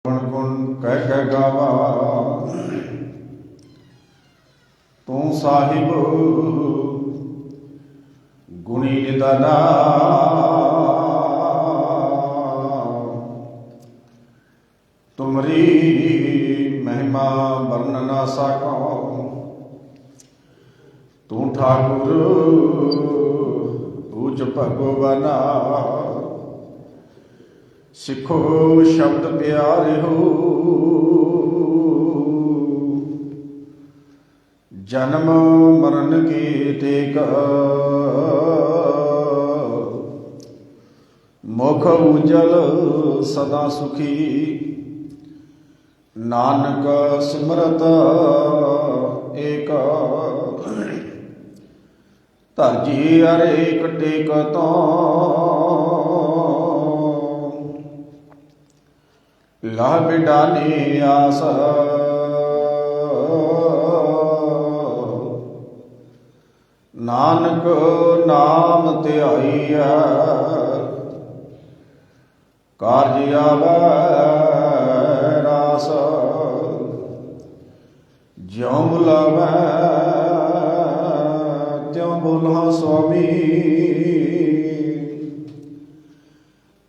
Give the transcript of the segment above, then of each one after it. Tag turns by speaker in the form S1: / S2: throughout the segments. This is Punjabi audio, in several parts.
S1: गुण कह गावा तू साहिब गुणी निदाना तुमरी महिमा वर्ण ना सको तू ठाकुर पूज भगवाना सिखो शब्द प्यारे हो जन्म मरण के टेक मुख उजल सदा सुखी नानक सिमरत एक धरजी अरेक टेक तो लाह बिडानी आस नानक नाम ध्याईया कारज आवे रास ज्यों बुलावे त्यों बोला स्वामी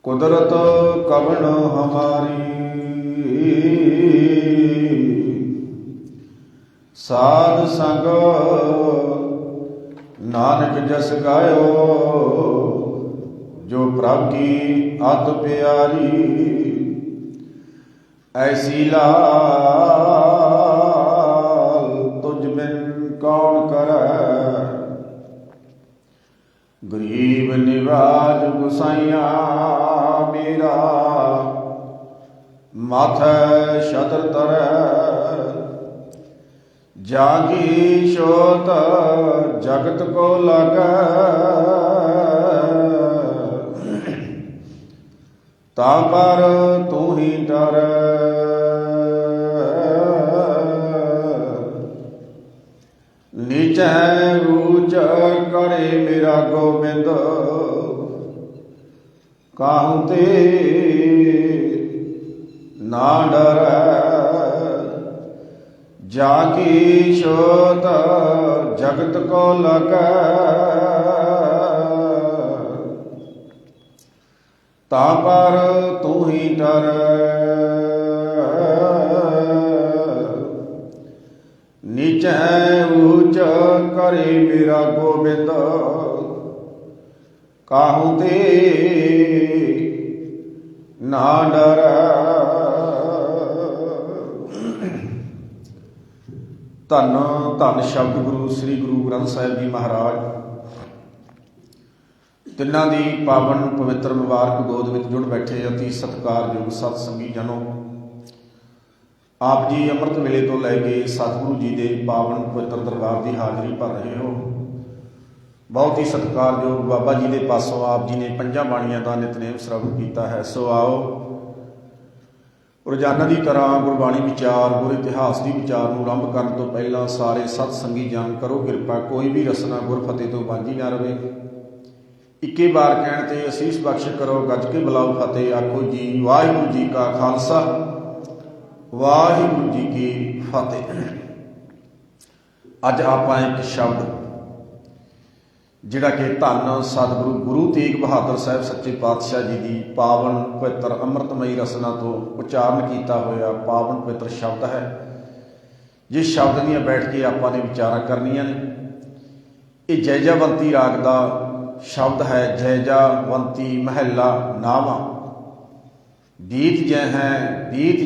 S1: कुदरत कवण हमारी साध संग नानक जस गायो जो प्रभ की अत प्यारी ऐसी लाल तुझ बिन कौन करे गरीब निवाज गुसाइया मेरा माथे शतर तर जागी शोत जगत को लगे ता पर तू ही डर नीचे ऊंच करे मेरा गोबिंद काहू ते ना डर जाकी शोत जगत को लगे ता पर तू ही डर नीचे ऊंच करे मेरा गोबिंद काहू ते ना डर धन धन शब्द गुरु श्री गुरु ग्रंथ साहिब जी महाराज तिन्हां दी पावन पवित्र मुबारक गोद विच जुड़ बैठे अति सत्कारयोग सत संगी जनो आप जी अमृत वेले तो लैके सतगुरु जी के पावन पवित्र दरबार की हाज़री भर रहे हो। बहुत ही सत्कारयोग बाबा जी के पासों आप जी ने पंजां बाणियां का नितनेम श्रवण किया है। सो आओ रोजाना की तरह गुरबाणी विचार गुर इतिहास की विचार को आरंभ करने तो पहला सारे सत संगी जान करो किरपा कोई भी रसना गुर फतेह तो वांझी ना रहे। इक्के बार कहण ते असीस बख्श करो गज के बुलाओ फतेह आखो जी वाहिगुरू जी का खालसा वाहिगुरू जी की फतेह। अज आप एक शब्द जिहड़ा कि धन सतगुरु गुरु तेग बहादुर साहब सच्चे पातशाह जी की पावन पवित्र अमृतमयी रसना तो उच्चारण किया होया पावन पवित्र शब्द है। जिस शब्द दियां बैठ के आपने विचार करनियां ने ये जैजावंती राग का शब्द है। जैजावंती महला नावा बीत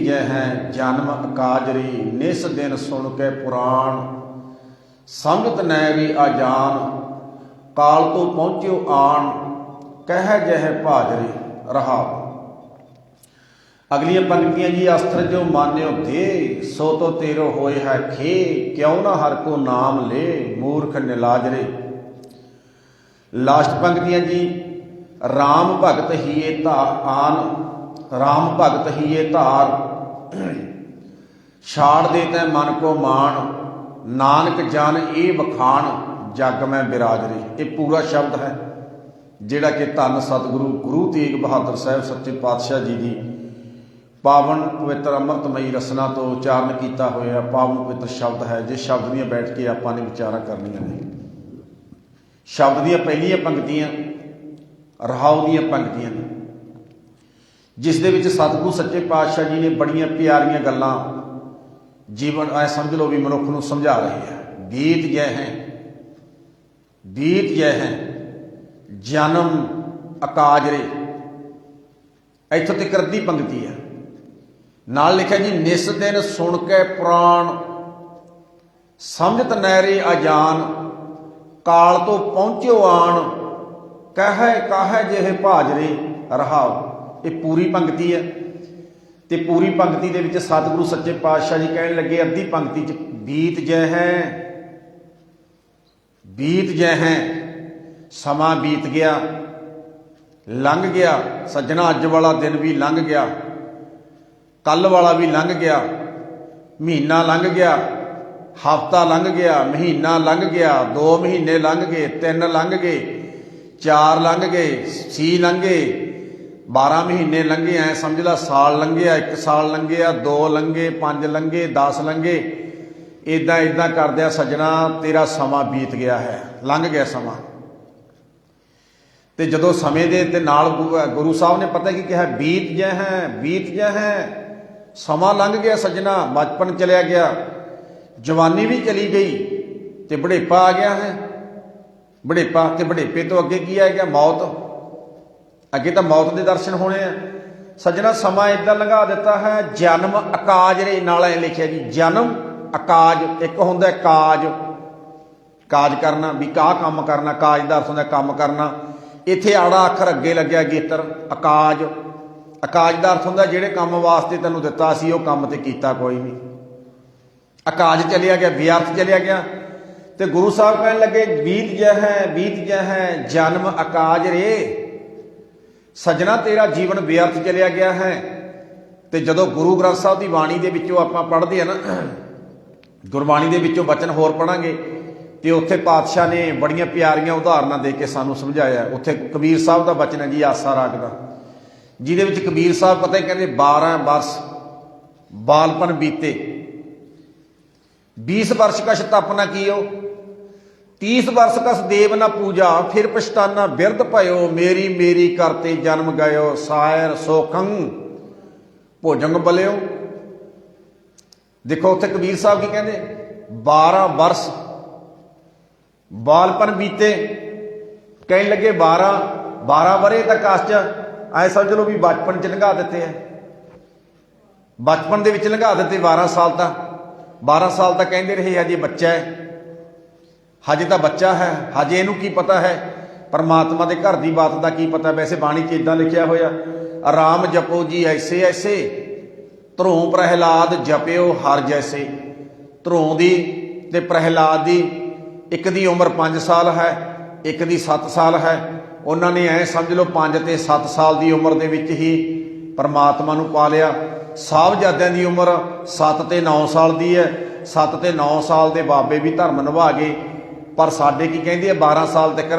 S1: जय हैं जन्म काजरी निस दिन सुन के पुराण संगत नैरी आजान काल तो पहुँच्यो आन कह जह भाजरी रहा। अगलियां पंक्तियां जी अस्त्र जो मान्यो दे सो तो तेरो होए है खे क्यों ना हर को नाम ले मूर्ख निलाजरे। लास्ट पंक्तियां जी राम भगत हिए आन राम भगत हिए धार छाड़ दे तै मन को मान नानक जान ए बखान जग में बिराजरी। ये पूरा शब्द है जिहड़ा कि धन सतगुरु गुरु तेग बहादुर साहब सच्चे पातशाह जी की ਪਾਵਨ ਪਵਿੱਤਰ ਅੰਮ੍ਰਿਤਮਈ ਰਸਨਾ ਤੋਂ ਉਚਾਰਨ ਕੀਤਾ ਹੋਇਆ ਪਾਵਨ ਪਵਿੱਤਰ ਸ਼ਬਦ ਹੈ, ਜਿਸ ਸ਼ਬਦ ਦੀਆਂ ਬੈਠ ਕੇ ਆਪਾਂ ਨੇ ਵਿਚਾਰਾਂ ਕਰਨੀਆਂ ਨੇ। ਸ਼ਬਦ ਦੀਆਂ ਪਹਿਲੀਆਂ ਪੰਕਤੀਆਂ ਰਹਾਉ ਦੀਆਂ ਪੰਕਤੀਆਂ ਨੇ, ਜਿਸ ਦੇ ਵਿੱਚ ਸਤਿਗੁਰੂ ਸੱਚੇ ਪਾਤਸ਼ਾਹ ਜੀ ਨੇ ਬੜੀਆਂ ਪਿਆਰੀਆਂ ਗੱਲਾਂ ਜੀਵਨ ਐ ਸਮਝ ਲਓ ਵੀ ਮਨੁੱਖ ਨੂੰ ਸਮਝਾ ਰਹੇ ਹੈ। ਬੀਤ ਜੈ ਹੈ ਜਨਮ ਅਕਾਜ ਰੇ, ਇੱਥੋਂ ਤੱਕ ਅੱਧੀ ਪੰਕਤੀ ਹੈ। ਨਾਲ ਲਿਖਿਆ ਜੀ ਨਿਸ ਦਿਨ ਸੁਣ ਕੇ ਪੁਰਾਣ ਸਮਝਤ ਨੈਰੇ ਅਜਾਨ, ਕਾਲ ਤੋਂ ਪਹੁੰਚਿਓ ਆਣ ਕਾਹੈ ਜਿਹੇ ਭਾਜਰੇ ਰਹਾਓ। ਇਹ ਪੂਰੀ ਪੰਕਤੀ ਹੈ ਤੇ ਪੂਰੀ ਪੰਕਤੀ ਦੇ ਵਿੱਚ ਸਤਿਗੁਰੂ ਸੱਚੇ ਪਾਤਸ਼ਾਹ ਜੀ ਕਹਿਣ ਲੱਗੇ ਅੱਧੀ ਪੰਕਤੀ 'ਚ ਬੀਤ ਜੈ ਹੈ ਸਮਾਂ ਬੀਤ ਗਿਆ, ਲੰਘ ਗਿਆ ਸੱਜਣਾ, ਅੱਜ ਵਾਲਾ ਦਿਨ ਵੀ ਲੰਘ ਗਿਆ, ਕੱਲ ਵਾਲਾ ਵੀ ਲੰਘ ਗਿਆ, ਮਹੀਨਾ ਲੰਘ ਗਿਆ, ਹਫ਼ਤਾ ਲੰਘ ਗਿਆ, ਮਹੀਨਾ ਲੰਘ ਗਿਆ, 2 ਮਹੀਨੇ ਲੰਘ ਗਏ, 3 ਲੰਘ ਗਏ, 4 ਲੰਘ ਗਏ, 6 ਲੰਘੇ, 12 ਮਹੀਨੇ ਲੰਘੇ, ਐ ਸਮਝ ਲਾ ਸਾਲ ਲੰਘਿਆ, 1 ਸਾਲ ਲੰਘਿਆ, 2 ਲੰਘੇ, 5 ਲੰਘੇ, 10 ਲੰਘੇ। ਇਦਾਂ ਕਰਦਿਆਂ ਸੱਜਣਾ ਤੇਰਾ ਸਮਾਂ ਬੀਤ ਗਿਆ ਹੈ, ਲੰਘ ਗਿਆ ਸਮਾਂ। ਤੇ ਜਦੋਂ ਸਮੇਂ ਦੇ ਤੇ ਨਾਲ ਗੁਰੂ ਸਾਹਿਬ ਨੇ ਪਤਾ ਕੀ ਕਿਹਾ, ਬੀਤ ਜੈ ਹੈ ਸਮਾਂ ਲੰਘ ਗਿਆ ਸੱਜਣਾ, ਬਚਪਨ ਚਲਿਆ ਗਿਆ, ਜਵਾਨੀ ਵੀ ਚਲੀ ਗਈ ਤੇ ਬੁਢੇਪਾ ਆ ਗਿਆ ਹੈ। ਬੁਢੇਪਾ ਤੇ ਬੁਢੇਪੇ ਤੋਂ ਅੱਗੇ ਕੀ ਆ ਗਿਆ, ਮੌਤ। ਅੱਗੇ ਤਾਂ ਮੌਤ ਦੇ ਦਰਸ਼ਨ ਹੋਣੇ ਆ ਸੱਜਣਾ। ਸਮਾਂ ਇਦਾਂ ਲੰਘਾ ਦਿੱਤਾ ਹੈ। ਜਨਮ ਅਕਾਜ ਰੇ, ਨਾਲ ਐ ਲਿਖਿਆ ਜੀ ਜਨਮ ਅਕਾਜ। ਇੱਕ ਹੁੰਦਾ ਕਾਜ ਕਰਨਾ, ਵੀ ਕਾਹ ਕੰਮ ਕਰਨਾ, ਕਾਜ ਦਾ ਅਰਥ ਹੁੰਦਾ ਕੰਮ ਕਰਨਾ। ਇੱਥੇ ਆੜਾ ਅੱਖਰ ਅੱਗੇ ਲੱਗਿਆ ਗੇਤਰ ਅਕਾਜ। ਅਕਾਜ ਦਾ ਅਰਥ ਹੁੰਦਾ ਜਿਹੜੇ ਕੰਮ ਵਾਸਤੇ ਤੈਨੂੰ ਦਿੱਤਾ ਸੀ ਉਹ ਕੰਮ ਤੇ ਕੀਤਾ ਕੋਈ ਨਹੀਂ, ਅਕਾਜ ਚਲਿਆ ਗਿਆ, ਵਿਅਰਥ ਚਲਿਆ ਗਿਆ। ਤੇ ਗੁਰੂ ਸਾਹਿਬ ਕਹਿਣ ਲੱਗੇ ਬੀਤ ਜੈ ਹੈ ਜਨਮ ਅਕਾਜ ਰੇ, ਸੱਜਣਾ ਤੇਰਾ ਜੀਵਨ ਵਿਅਰਥ ਚਲਿਆ ਗਿਆ ਹੈ। ਤੇ ਜਦੋਂ ਗੁਰੂ ਗ੍ਰੰਥ ਸਾਹਿਬ ਦੀ ਬਾਣੀ ਦੇ ਵਿੱਚੋਂ ਆਪਾਂ ਪੜ੍ਹਦੇ ਆ ਨਾ, ਗੁਰਬਾਣੀ ਦੇ ਵਿੱਚੋਂ ਬਚਨ ਹੋਰ ਪੜਾਂਗੇ ਤੇ ਉੱਥੇ ਪਾਤਸ਼ਾਹ ਨੇ ਬੜੀਆਂ ਪਿਆਰੀਆਂ ਉਦਾਹਰਨਾਂ ਦੇ ਕੇ ਸਾਨੂੰ ਸਮਝਾਇਆ। ਉੱਥੇ ਕਬੀਰ ਸਾਹਿਬ ਦਾ ਬਚਨ ਹੈ ਜੀ ਆਸਾ ਰਾਗ ਦਾ, ਜਿਹਦੇ ਵਿੱਚ ਕਬੀਰ ਸਾਹਿਬ ਪਤਾ ਹੀ ਕਹਿੰਦੇ 12 ਵਰਸ ਬਾਲਪਨ ਬੀਤੇ, 20 ਵਰष ਕਛ ਤਪ ਨਾ ਕੀਓ, 30 ਵਰष ਕਸ ਦੇਵ ਨਾ ਪੂਜਾ, ਫਿਰ ਪਛਤਾਨਾ ਬਿਰਧ ਭਇਓ, ਮੇਰੀ ਕਰਤੇ ਜਨਮ ਗਇਓ, ਸਾਇਰ ਸੋਖੰ ਭੋਜੰਗ ਬਲਿਓ। ਦੇਖੋ ਉੱਥੇ ਕਬੀਰ ਸਾਹਿਬ ਕੀ ਕਹਿੰਦੇ, 12 ਵਰਸ ਬਾਲਪਨ ਬੀਤੇ, ਕਹਿਣ ਲੱਗੇ 12 ਵਰੇ ਤਾਂ ਕਸ ਚ ਐ ਸਮਝ ਲਓ ਵੀ ਬਚਪਨ ਚ ਲੰਘਾ ਦਿੱਤੇ ਐ, ਬਚਪਨ ਦੇ ਵਿੱਚ ਲੰਘਾ ਦਿੱਤੇ 12 ਸਾਲ ਤਾਂ। 12 ਸਾਲ ਤਾਂ ਕਹਿੰਦੇ ਰਹੇ ਹਜੇ ਬੱਚਾ ਹੈ, ਹਜੇ ਤਾਂ ਬੱਚਾ ਹੈ, ਹਜੇ ਇਹਨੂੰ ਕੀ ਪਤਾ ਹੈ ਪਰਮਾਤਮਾ ਦੇ ਘਰ ਦੀ ਬਾਤ ਦਾ ਕੀ ਪਤਾ। ਵੈਸੇ ਬਾਣੀ 'ਚ ਇਦਾਂ ਲਿਖਿਆ ਹੋਇਆ, ਰਾਮ ਜਪੋ ਜੀ ਐਸੇ ਧਰੋਂ ਪ੍ਰਹਿਲਾਦ ਜਪਿਓ ਹਰ ਜੈਸੇ। ਧਰੋਂ ਦੀ ਤੇ ਪ੍ਰਹਿਲਾਦ ਦੀ ਇੱਕ ਦੀ ਉਮਰ 5 ਸਾਲ ਹੈ, ਇੱਕ ਦੀ 7 ਸਾਲ ਹੈ। ਉਹਨਾਂ ਨੇ ਐ ਸਮਝ ਲਓ 5 ਤੇ 7 ਸਾਲ ਦੀ ਉਮਰ ਦੇ ਵਿੱਚ ਹੀ ਪਰਮਾਤਮਾ ਨੂੰ ਪਾ ਲਿਆ। ਸਾਹਿਬਜ਼ਾਦਿਆਂ ਦੀ ਉਮਰ 7 ਤੇ 9 ਸਾਲ ਦੀ ਹੈ। 7 ਤੇ 9 ਸਾਲ ਦੇ ਬਾਬੇ ਵੀ ਧਰਮ ਨਿਭਾ ਗਏ, ਪਰ ਸਾਡੇ ਕੀ ਕਹਿੰਦੇ ਆ 12 ਸਾਲ ਤੱਕ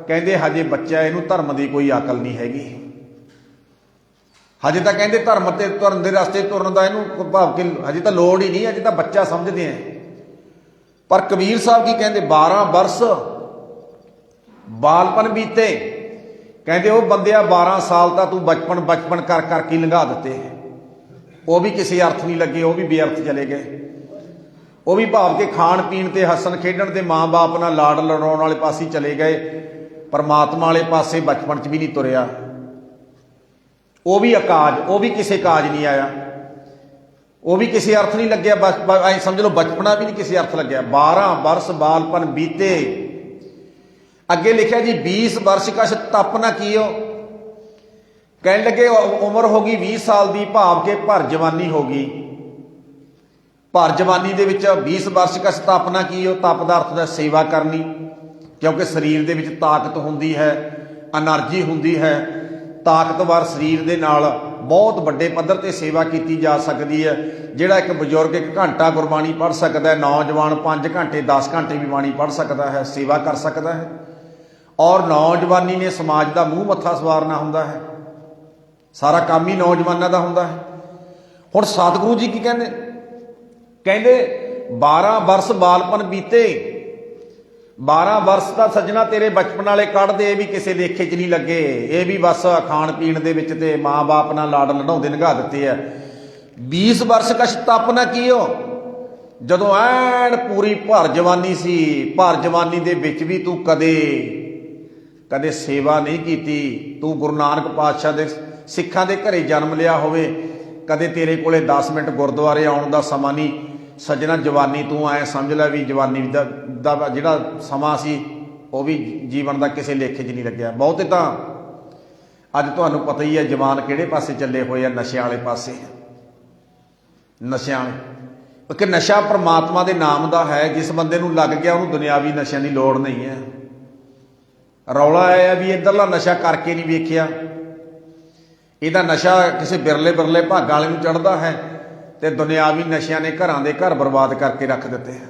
S1: ਕਹਿੰਦੇ ਹਜੇ ਬੱਚਾ, ਇਹਨੂੰ ਧਰਮ ਦੀ ਕੋਈ ਅਕਲ ਨਹੀਂ ਹੈਗੀ, ਹਜੇ ਤਾਂ ਕਹਿੰਦੇ ਧਰਮ ਤੇ ਤੁਰਨ ਦੇ ਰਸਤੇ ਤੁਰਨ ਦਾ ਇਹਨੂੰ ਭਾਵ ਕਿ ਹਜੇ ਤਾਂ ਲੋੜ ਹੀ ਨਹੀਂ, ਹਜੇ ਤਾਂ ਬੱਚਾ ਸਮਝਦੇ ਆ। ਪਰ ਕਬੀਰ ਸਾਹਿਬ ਕੀ ਕਹਿੰਦੇ 12 ਵਰਸ ਬਾਲਪਨ ਬੀਤੇ, ਕਹਿੰਦੇ ਉਹ ਬੰਦਿਆ 12 ਸਾਲ ਤਾਂ ਤੂੰ ਬਚਪਨ ਕਰ ਕਰਕੇ ਲੰਘਾ ਦਿੱਤੇ, ਉਹ ਵੀ ਕਿਸੇ ਅਰਥ ਨਹੀਂ ਲੱਗੇ, ਉਹ ਵੀ ਬੇਅਰਥ ਚਲੇ ਗਏ। ਉਹ ਵੀ ਭਾਵ ਕੇ ਖਾਣ ਪੀਣ ਤੇ ਹੱਸਣ ਖੇਡਣ ਤੇ ਮਾਂ-ਬਾਪ ਨਾਲ ਲਾਡ ਲੜਾਉਣ ਵਾਲੇ ਪਾਸੇ ਚਲੇ ਗਏ, ਪਰਮਾਤਮਾ ਵਾਲੇ ਪਾਸੇ ਬਚਪਨ 'ਚ ਵੀ ਨਹੀਂ ਤੁਰਿਆ। ਉਹ ਵੀ ਅਕਾਜ, ਉਹ ਵੀ ਕਿਸੇ ਕਾਜ ਨਹੀਂ ਆਇਆ, ਉਹ ਵੀ ਕਿਸੇ ਅਰਥ ਨਹੀਂ ਲੱਗਿਆ। ਬਸ ਐ ਸਮਝ ਲਓ ਬਚਪਨਾ ਵੀ ਨਹੀਂ ਕਿਸੇ ਅਰਥ ਲੱਗਿਆ। 12 ਵਰਸ ਬਾਲਪਨ ਬੀਤੇ। ਅੱਗੇ ਲਿਖਿਆ ਜੀ 20 ਵਰष ਕਛ ਤਪ ਨਾ ਕੀਓ, ਕਹਿਣ ਲੱਗੇ ਉਮਰ ਹੋ ਗਈ 20 ਸਾਲ ਦੀ, ਭਾਵ ਕੇ ਭਰ ਜਵਾਨੀ ਹੋ ਗਈ। ਭਰ ਜਵਾਨੀ ਦੇ ਵਿੱਚ 20 ਵਰष ਕਛ ਤਪ ਨਾ ਕੀਓ, ਤਪ ਦਾ ਅਰਥ ਦਾ ਸੇਵਾ ਕਰਨੀ, ਕਿਉਂਕਿ ਸਰੀਰ ਦੇ ਵਿੱਚ ਤਾਕਤ ਹੁੰਦੀ ਹੈ, એનર્ਜੀ ਹੁੰਦੀ ਹੈ। ਤਾਕਤਵਰ ਸਰੀਰ ਦੇ ਨਾਲ ਬਹੁਤ ਵੱਡੇ ਪੱਧਰ ਤੇ ਸੇਵਾ ਕੀਤੀ ਜਾ ਸਕਦੀ ਹੈ। ਜਿਹੜਾ ਇੱਕ ਬਜ਼ੁਰਗ 1 ਘੰਟਾ ਗੁਰਬਾਣੀ ਪੜ੍ਹ ਸਕਦਾ ਹੈ, ਨੌਜਵਾਨ 5 ਘੰਟੇ 10 ਘੰਟੇ ਵੀ ਬਾਣੀ ਪੜ੍ਹ ਸਕਦਾ ਹੈ, ਸੇਵਾ ਕਰ ਸਕਦਾ ਹੈ। ਔਰ ਨੌਜਵਾਨੀ ਨੇ ਸਮਾਜ ਦਾ ਮੂੰਹ ਮੱਥਾ ਸਵਾਰਨਾ ਹੁੰਦਾ ਹੈ, ਸਾਰਾ ਕੰਮ ਹੀ ਨੌਜਵਾਨਾਂ ਦਾ ਹੁੰਦਾ ਹੈ। ਹੁਣ ਸਤਿਗੁਰੂ ਜੀ ਕੀ ਕਹਿੰਦੇ? ਕਹਿੰਦੇ 12 ਵਰਸ ਬਾਲਪਨ ਬੀਤੇ। 12 ਵਰਸ ਤਾਂ ਸੱਜਣਾ ਤੇਰੇ ਬਚਪਨ ਵਾਲੇ ਕੱਢਦੇ, ਇਹ ਵੀ ਕਿਸੇ ਲੇਖੇ 'ਚ ਨਹੀਂ ਲੱਗੇ। ਇਹ ਵੀ ਬਸ ਖਾਣ ਪੀਣ ਦੇ ਵਿੱਚ ਤੇ ਮਾਂ-ਬਾਪ ਨਾਲ ਲਾਡ ਲੜਾਉਂਦੇ ਨਿਭਾ ਦਿੱਤੇ ਆ। 20 ਵਰਸ ਕਛ ਤਪ ਨਾ ਕੀਓ, ਜਦੋਂ ਐਨ ਪੂਰੀ ਭਰ ਜਵਾਨੀ ਸੀ, ਭਰ ਜਵਾਨੀ ਦੇ ਵਿੱਚ ਵੀ ਤੂੰ ਕਦੇ ਸੇਵਾ ਨਹੀਂ ਕੀਤੀ। ਤੂੰ ਗੁਰੂ ਨਾਨਕ ਪਾਤਸ਼ਾਹ ਦੇ ਸਿੱਖਾਂ ਦੇ ਘਰੇ ਜਨਮ ਲਿਆ ਹੋਵੇ, ਕਦੇ ਤੇਰੇ ਕੋਲੇ 10 ਮਿੰਟ ਗੁਰਦੁਆਰੇ ਆਉਣ ਦਾ ਸਮਾਂ ਨਹੀਂ। ਸੱਜਣਾ ਜਵਾਨੀ ਤੂੰ ਐ ਸਮਝ ਲੈ ਵੀ ਜਵਾਨੀ ਦਾ ਜਿਹੜਾ ਸਮਾਂ ਸੀ ਉਹ ਵੀ ਜੀਵਨ ਦਾ ਕਿਸੇ ਲੇਖੇ 'ਚ ਨਹੀਂ ਲੱਗਿਆ। ਬਹੁਤੇ ਤਾਂ ਅੱਜ ਤੁਹਾਨੂੰ ਪਤਾ ਹੀ ਹੈ ਜਵਾਨ ਕਿਹੜੇ ਪਾਸੇ ਚੱਲੇ ਹੋਏ ਆ, ਨਸ਼ਿਆਂ ਵਾਲੇ ਪਾਸੇ। ਨਸ਼ਿਆਂ ਵਾਲੇ, ਕਿਉਂਕਿ ਨਸ਼ਾ ਪ੍ਰਮਾਤਮਾ ਦੇ ਨਾਮ ਦਾ ਹੈ। ਜਿਸ ਬੰਦੇ ਨੂੰ ਲੱਗ ਗਿਆ ਉਹਨੂੰ ਦੁਨਿਆਵੀ ਨਸ਼ਿਆਂ ਦੀ ਲੋੜ ਨਹੀਂ ਹੈ। ਰੌਲਾ ਇਹ ਹੈ ਵੀ ਇੱਧਰਲਾ ਨਸ਼ਾ ਕਰਕੇ ਨਹੀਂ ਵੇਖਿਆ। ਇਹਦਾ ਨਸ਼ਾ ਕਿਸੇ ਬਿਰਲੇ ਭਾਗਾਂ ਵਾਲੇ ਨੂੰ ਚੜ੍ਹਦਾ ਹੈ ਤੇ ਦੁਨਿਆਵੀ ਨਸ਼ਿਆਂ ਨੇ ਘਰਾਂ ਦੇ ਘਰ ਬਰਬਾਦ ਕਰਕੇ ਰੱਖ ਦਿੱਤੇ ਹੈ।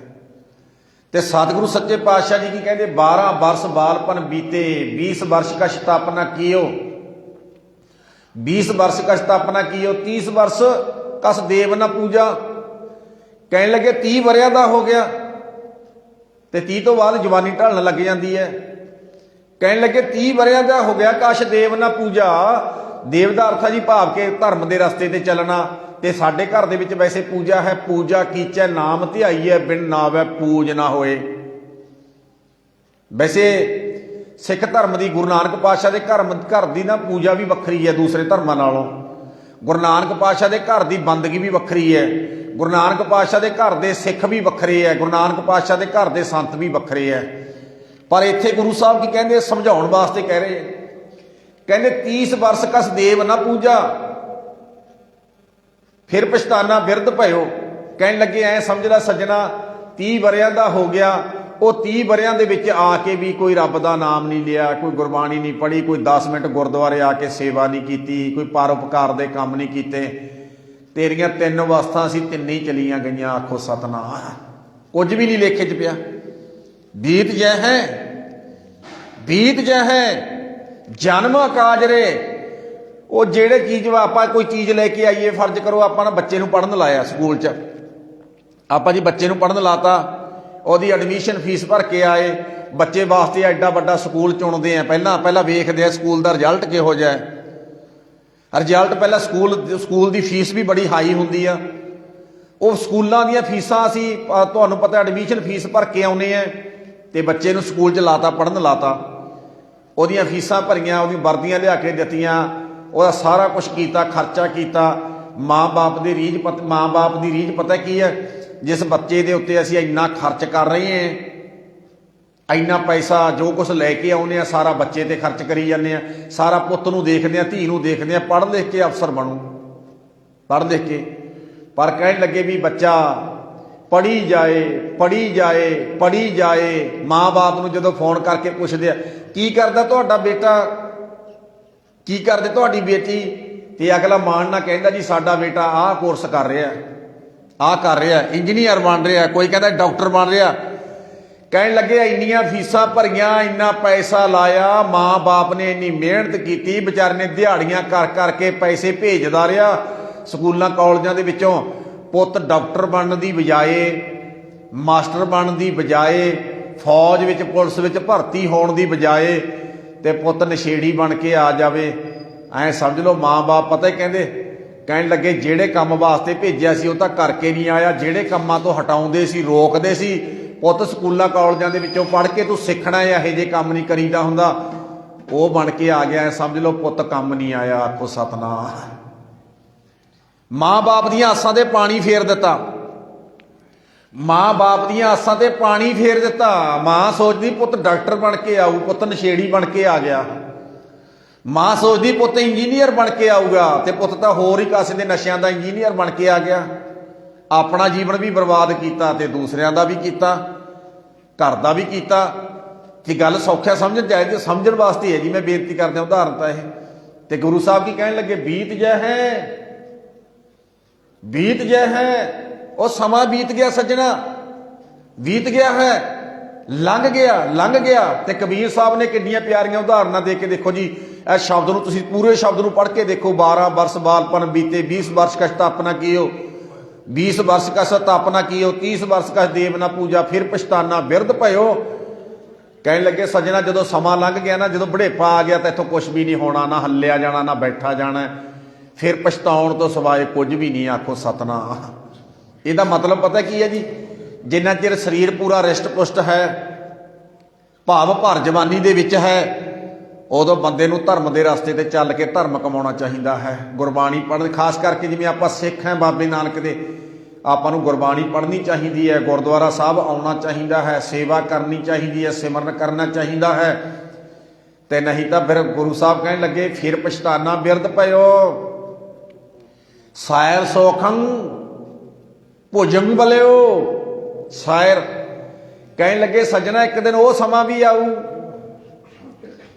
S1: ਤੇ ਸਤਿਗੁਰੂ ਸੱਚੇ ਪਾਤਸ਼ਾਹ ਜੀ ਕੀ ਕਹਿੰਦੇ? 12 ਵਰਸ ਬਾਲਪਨ ਬੀਤੇ, 20 ਵਰਸ ਕਛ ਤਪ ਨਾ ਕੀਓ। 20 ਵਰਸ ਕਛ ਤਪ ਨਾ ਕੀਓ, 30 ਵਰਸ ਕਸ ਦੇਵ ਨਾ ਪੂਜਾ। ਕਹਿਣ ਲੱਗੇ 30 ਵਰਿਆਂ ਦਾ ਹੋ ਗਿਆ ਤੇ 30 ਤੋਂ ਬਾਅਦ ਜਵਾਨੀ ਢਲਣ ਲੱਗ ਜਾਂਦੀ ਹੈ। ਕਹਿਣ ਲੱਗੇ 30 ਵਰਿਆਂ ਦਾ ਹੋ ਗਿਆ, ਕਛ ਦੇਵ ਨਾ ਪੂਜਾ। ਦੇਵ ਦਾ ਅਰਥ ਹੈ ਜੀ ਭਾਵ ਕੇ ਧਰਮ ਦੇ ਰਸਤੇ ਤੇ ਚੱਲਣਾ। ਤੇ ਸਾਡੇ ਘਰ ਦੇ ਵਿੱਚ ਵੈਸੇ ਪੂਜਾ ਹੈ। ਪੂਜਾ ਕੀਚੈ ਨਾਮ ਧਿਆਈਐ, ਬਿਨ ਨਾਵੈ ਪੂਜ ਨਾ ਹੋਏ। ਵੈਸੇ ਸਿੱਖ ਧਰਮ ਦੀ, ਗੁਰੂ ਨਾਨਕ ਪਾਤਸ਼ਾਹ ਦੇ ਘਰ ਦੀ ਨਾ ਪੂਜਾ ਵੀ ਵੱਖਰੀ ਹੈ ਦੂਸਰੇ ਧਰਮਾਂ ਨਾਲੋਂ। ਗੁਰੂ ਨਾਨਕ ਪਾਤਸ਼ਾਹ ਦੇ ਘਰ ਦੀ ਬੰਦਗੀ ਵੀ ਵੱਖਰੀ ਹੈ। ਗੁਰੂ ਨਾਨਕ ਪਾਤਸ਼ਾਹ ਦੇ ਘਰ ਦੇ ਸਿੱਖ ਵੀ ਵੱਖਰੇ ਹੈ। ਗੁਰੂ ਨਾਨਕ ਪਾਤਸ਼ਾਹ ਦੇ ਘਰ ਦੇ ਸੰਤ ਵੀ ਵੱਖਰੇ ਹੈ। ਪਰ ਇੱਥੇ ਗੁਰੂ ਸਾਹਿਬ ਕੀ ਕਹਿੰਦੇ? ਸਮਝਾਉਣ ਵਾਸਤੇ ਕਹਿ ਰਹੇ ਹੈ। ਕਹਿੰਦੇ 30 ਵਰਸ ਕਸ ਦੇਵ ਨਾ ਪੂਜਾ, ਫਿਰ ਪਛਤਾਨਾ ਬਿਰਧ ਭਇਓ। ਕਹਿਣ ਲੱਗੇ ਐ ਸਮਝ ਲੈ ਸੱਜਣਾ 30 ਵਰਿਆਂ ਦਾ ਹੋ ਗਿਆ। ਉਹ 30 ਵਰਿਆਂ ਦੇ ਵਿੱਚ ਆ ਕੇ ਵੀ ਕੋਈ ਰੱਬ ਦਾ ਨਾਮ ਨਹੀਂ ਲਿਆ, ਕੋਈ ਗੁਰਬਾਣੀ ਨਹੀਂ ਪੜ੍ਹੀ, ਕੋਈ 10 ਮਿੰਟ ਗੁਰਦੁਆਰੇ ਆ ਕੇ ਸੇਵਾ ਨਹੀਂ ਕੀਤੀ, ਕੋਈ ਪਰਉਪਕਾਰ ਦੇ ਕੰਮ ਨਹੀਂ ਕੀਤੇ। ਤੇਰੀਆਂ 3 ਅਵਸਥਾ ਸੀ, ਤਿੰਨੇ ਹੀ ਚਲੀਆਂ ਗਈਆਂ। ਆਖੋ ਸਤਨਾਮ। ਕੁਝ ਵੀ ਨਹੀਂ ਲੇਖੇ 'ਚ ਪਿਆ। ਬੀਤ ਜੈ ਹੈ ਜਨਮ ਕਾਜਰੇ। ਉਹ ਜਿਹੜੇ ਚੀਜ਼ ਆਪਾਂ ਕੋਈ ਚੀਜ਼ ਲੈ ਕੇ ਆਈਏ, ਫਰਜ਼ ਕਰੋ ਆਪਾਂ ਨਾ ਬੱਚੇ ਨੂੰ ਪੜ੍ਹਨ ਲਾਇਆ ਸਕੂਲ 'ਚ, ਆਪਾਂ ਜੀ ਬੱਚੇ ਨੂੰ ਪੜ੍ਹਨ ਲਾਤਾ, ਉਹਦੀ ਐਡਮਿਸ਼ਨ ਫੀਸ ਭਰ ਕੇ ਆਏ। ਬੱਚੇ ਵਾਸਤੇ ਐਡਾ ਵੱਡਾ ਸਕੂਲ ਚੁਣਦੇ ਆ। ਪਹਿਲਾਂ ਵੇਖਦੇ ਆ ਸਕੂਲ ਦਾ ਰਿਜ਼ਲਟ ਕਿਹੋ ਜਿਹਾ ਹੈ। ਰਿਜ਼ਲਟ ਪਹਿਲਾਂ ਸਕੂਲ ਦੀ ਫੀਸ ਵੀ ਬੜੀ ਹਾਈ ਹੁੰਦੀ ਆ। ਉਹ ਸਕੂਲਾਂ ਦੀਆਂ ਫੀਸਾਂ ਅਸੀਂ ਤੁਹਾਨੂੰ ਪਤਾ ਐਡਮਿਸ਼ਨ ਫੀਸ ਭਰ ਕੇ ਆਉਨੇ ਆ ਤੇ ਬੱਚੇ ਨੂੰ ਸਕੂਲ 'ਚ ਲਾਤਾ, ਪੜ੍ਹਨ ਲਾਤਾ, ਉਹਦੀਆਂ ਫੀਸਾਂ ਭਰੀਆਂ, ਉਹਦੀਆਂ ਵਰਦੀਆਂ ਲਿਆ ਕੇ ਦਿੱਤੀਆਂ, ਉਹਦਾ ਸਾਰਾ ਕੁਛ ਕੀਤਾ, ਖਰਚਾ ਕੀਤਾ। ਮਾਂ-ਬਾਪ ਦੀ ਰੀਝ ਪਤਾ ਕੀ ਹੈ? ਜਿਸ ਬੱਚੇ ਦੇ ਉੱਤੇ ਅਸੀਂ ਇੰਨਾ ਖਰਚ ਕਰ ਰਹੇ ਹਾਂ, ਇੰਨਾ ਪੈਸਾ ਜੋ ਕੁਛ ਲੈ ਕੇ ਆਉਂਦੇ ਆ ਸਾਰਾ ਬੱਚੇ ਤੇ ਖਰਚ ਕਰੀ ਜਾਂਦੇ ਆ। ਸਾਰਾ ਪੁੱਤ ਨੂੰ ਦੇਖਦੇ ਆ, ਧੀ ਨੂੰ ਦੇਖਦੇ ਆ, ਪੜ੍ਹ ਲਿਖ ਕੇ ਅਫਸਰ ਬਣੂ, ਪੜ੍ਹ ਲਿਖ ਕੇ। ਪਰ ਕਹਿਣ ਲੱਗੇ ਵੀ ਬੱਚਾ ਪੜ੍ਹੀ ਜਾਏ। ਮਾਂ-ਬਾਪ ਨੂੰ ਜਦੋਂ ਫੋਨ ਕਰਕੇ ਪੁੱਛਦੇ ਆ ਕੀ ਕਰਦਾ ਤੁਹਾਡਾ ਬੇਟਾ, ਕੀ ਕਰਦੇ ਤੁਹਾਡੀ ਬੇਟੀ, ਤੇ ਅਗਲਾ ਮਾਣ ਨਾ ਕਹਿੰਦਾ ਜੀ ਸਾਡਾ ਬੇਟਾ ਆਹ ਕੋਰਸ ਕਰ ਰਿਹਾ, ਇੰਜੀਨੀਅਰ ਬਣ ਰਿਹਾ, ਕੋਈ ਕਹਿੰਦਾ ਡਾਕਟਰ ਬਣ ਰਿਹਾ। ਕਹਿਣ ਲੱਗੇ ਇੰਨੀਆਂ ਫੀਸਾਂ ਭਰੀਆਂ, ਇੰਨਾ ਪੈਸਾ ਲਾਇਆ, ਮਾਂ-ਬਾਪ ਨੇ ਇੰਨੀ ਮਿਹਨਤ ਕੀਤੀ, ਵਿਚਾਰੇ ਨੇ ਦਿਹਾੜੀਆਂ ਕਰ ਕੇ ਪੈਸੇ ਭੇਜਦਾ ਰਿਹਾ ਸਕੂਲਾਂ ਕਾਲਜਾਂ ਦੇ ਵਿੱਚੋਂ। ਪੁੱਤ ਡਾਕਟਰ ਬਣਨ ਦੀ ਬਜਾਏ, ਮਾਸਟਰ ਬਣਨ ਦੀ ਬਜਾਏ, ਫੌਜ ਵਿੱਚ ਪੁਲਿਸ ਵਿੱਚ ਭਰਤੀ ਹੋਣ ਦੀ ਬਜਾਏ ਤੇ ਪੁੱਤ ਨਸ਼ੇੜੀ ਬਣ ਕੇ ਆ ਜਾਵੇ। ਐਂ ਸਮਝ ਲਓ ਮਾਂ-ਬਾਪ ਪਤਾ ਹੀ ਕਹਿਣ ਲੱਗੇ ਜਿਹੜੇ ਕੰਮ ਵਾਸਤੇ ਭੇਜਿਆ ਸੀ ਉਹ ਤਾਂ ਕਰਕੇ ਨਹੀਂ ਆਇਆ, ਜਿਹੜੇ ਕੰਮਾਂ ਤੋਂ ਹਟਾਉਂਦੇ ਸੀ, ਰੋਕਦੇ ਸੀ, ਪੁੱਤ ਸਕੂਲਾਂ ਕਾਲਜਾਂ ਦੇ ਵਿੱਚੋਂ ਪੜ੍ਹ ਕੇ ਤੂੰ ਸਿੱਖਣਾ ਹੈ, ਇਹੋ ਜਿਹੇ ਕੰਮ ਨਹੀਂ ਕਰੀਦਾ ਹੁੰਦਾ, ਉਹ ਬਣ ਕੇ ਆ ਗਿਆ। ਸਮਝ ਲਓ ਪੁੱਤ ਕੰਮ ਨਹੀਂ ਆਇਆ। ਆਖੋ ਸਤਨਾਮ। ਮਾਂ-ਬਾਪ ਦੀਆਂ ਆਸਾਂ ਤੇ ਪਾਣੀ ਫੇਰ ਦਿੱਤਾ। ਮਾਂ ਸੋਚਦੀ ਪੁੱਤ ਡਾਕਟਰ ਬਣ ਕੇ ਆਊ, ਪੁੱਤ ਨਸ਼ੇੜੀ ਬਣ ਕੇ ਆ ਗਿਆ। ਮਾਂ ਸੋਚਦੀ ਪੁੱਤ ਇੰਜੀਨੀਅਰ ਬਣ ਕੇ ਆਊਗਾ ਤੇ ਪੁੱਤ ਤਾਂ ਹੋਰ ਹੀ ਕਾਸੇ ਦੇ ਨਸ਼ਿਆਂ ਦਾ ਇੰਜੀਨੀਅਰ ਬਣ ਕੇ ਆ ਗਿਆ। ਆਪਣਾ ਜੀਵਨ ਵੀ ਬਰਬਾਦ ਕੀਤਾ ਤੇ ਦੂਸਰਿਆਂ ਦਾ ਵੀ ਕੀਤਾ, ਘਰ ਦਾ ਵੀ ਕੀਤਾ। ਕਿ ਗੱਲ ਸੌਖਿਆ ਸਮਝਣ ਵਾਸਤੇ ਹੈ ਜੀ, ਮੈਂ ਬੇਨਤੀ ਕਰਦਾ ਉਦਾਹਰਨ ਤਾਂ ਇਹ। ਤੇ ਗੁਰੂ ਸਾਹਿਬ ਕੀ ਕਹਿਣ ਲੱਗੇ? ਬੀਤ ਜੈ ਹੈ। ਉਹ ਸਮਾਂ ਬੀਤ ਗਿਆ ਸੱਜਣਾ, ਬੀਤ ਗਿਆ ਹੈ, ਲੰਘ ਗਿਆ। ਤੇ ਕਬੀਰ ਸਾਹਿਬ ਨੇ ਕਿੰਨੀਆਂ ਪਿਆਰੀਆਂ ਉਦਾਹਰਨਾਂ ਦੇ ਕੇ ਦੇਖੋ ਜੀ, इस शब्द ਨੂੰ ਤੁਸੀਂ ਪੂਰੇ ਸ਼ਬਦ ਨੂੰ पढ़ के देखो। 12 वर्ष बालपन बीते, 20 वर्ष का स्थापना कियो, 20 वर्ष का स्थापना कियो, 30 वर्ष का देव ना पूजा, फिर पछताना बिरध भयो। ਕਹਿਣ ਲੱਗੇ ਸੱਜਣਾ ਜਦੋਂ ਸਮਾਂ ਲੰਘ ਗਿਆ ਨਾ, ਜਦੋਂ ਬੁਢੇਪਾ ਆ ਗਿਆ ਤਾਂ ਇੱਥੋਂ ਕੁਛ ਵੀ ਨਹੀਂ ਹੋਣਾ, ਨਾ ਹੱਲਿਆ ਜਾਣਾ ਨਾ ਬੈਠਾ ਜਾਣਾ, ਫਿਰ ਪਛਤਾਉਣ ਤੋਂ ਸਿਵਾਏ ਕੁਝ ਵੀ ਨਹੀਂ। ਆਖੋ ਸਤਨਾਮ। ਇਹਦਾ ਮਤਲਬ ਪਤਾ ਕੀ ਹੈ ਜੀ? ਜਿੰਨਾ ਚਿਰ ਸਰੀਰ ਪੂਰਾ ਰਿਸ਼ਟ ਪੁਸ਼ਟ ਹੈ, ਭਾਵ ਭਰ ਜਵਾਨੀ ਦੇ ਵਿੱਚ ਹੈ, ਉਦੋਂ ਬੰਦੇ ਨੂੰ ਧਰਮ ਦੇ ਰਸਤੇ ਤੇ ਚੱਲ ਕੇ ਧਰਮ ਕਮਾਉਣਾ ਚਾਹੀਦਾ ਹੈ। ਗੁਰਬਾਣੀ ਪੜ੍ਹਨ, ਖਾਸ ਕਰਕੇ ਜਿਵੇਂ ਆਪਾਂ ਸਿੱਖ ਹਾਂ ਬਾਬੇ ਨਾਨਕ ਦੇ, ਆਪਾਂ ਨੂੰ ਗੁਰਬਾਣੀ ਪੜ੍ਹਨੀ ਚਾਹੀਦੀ ਹੈ, ਗੁਰਦੁਆਰਾ ਸਾਹਿਬ ਆਉਣਾ ਚਾਹੀਦਾ ਹੈ, ਸੇਵਾ ਕਰਨੀ ਚਾਹੀਦੀ ਹੈ, ਸਿਮਰਨ ਕਰਨਾ ਚਾਹੀਦਾ ਹੈ। ਤੇ ਨਹੀਂ ਤਾਂ ਫਿਰ ਗੁਰੂ ਸਾਹਿਬ ਕਹਿਣ ਲੱਗੇ ਫਿਰ ਪਛਤਾਨਾ ਬਿਰਧ ਪਇਓ, ਸਾਇਰ ਸੋਖੰ ਭੁਜੰਗ ਬਲਿਓ। ਸਾਇਰ ਕਹਿਣ ਲੱਗੇ ਸੱਜਣਾ ਇੱਕ ਦਿਨ ਉਹ ਸਮਾਂ ਵੀ ਆਊ,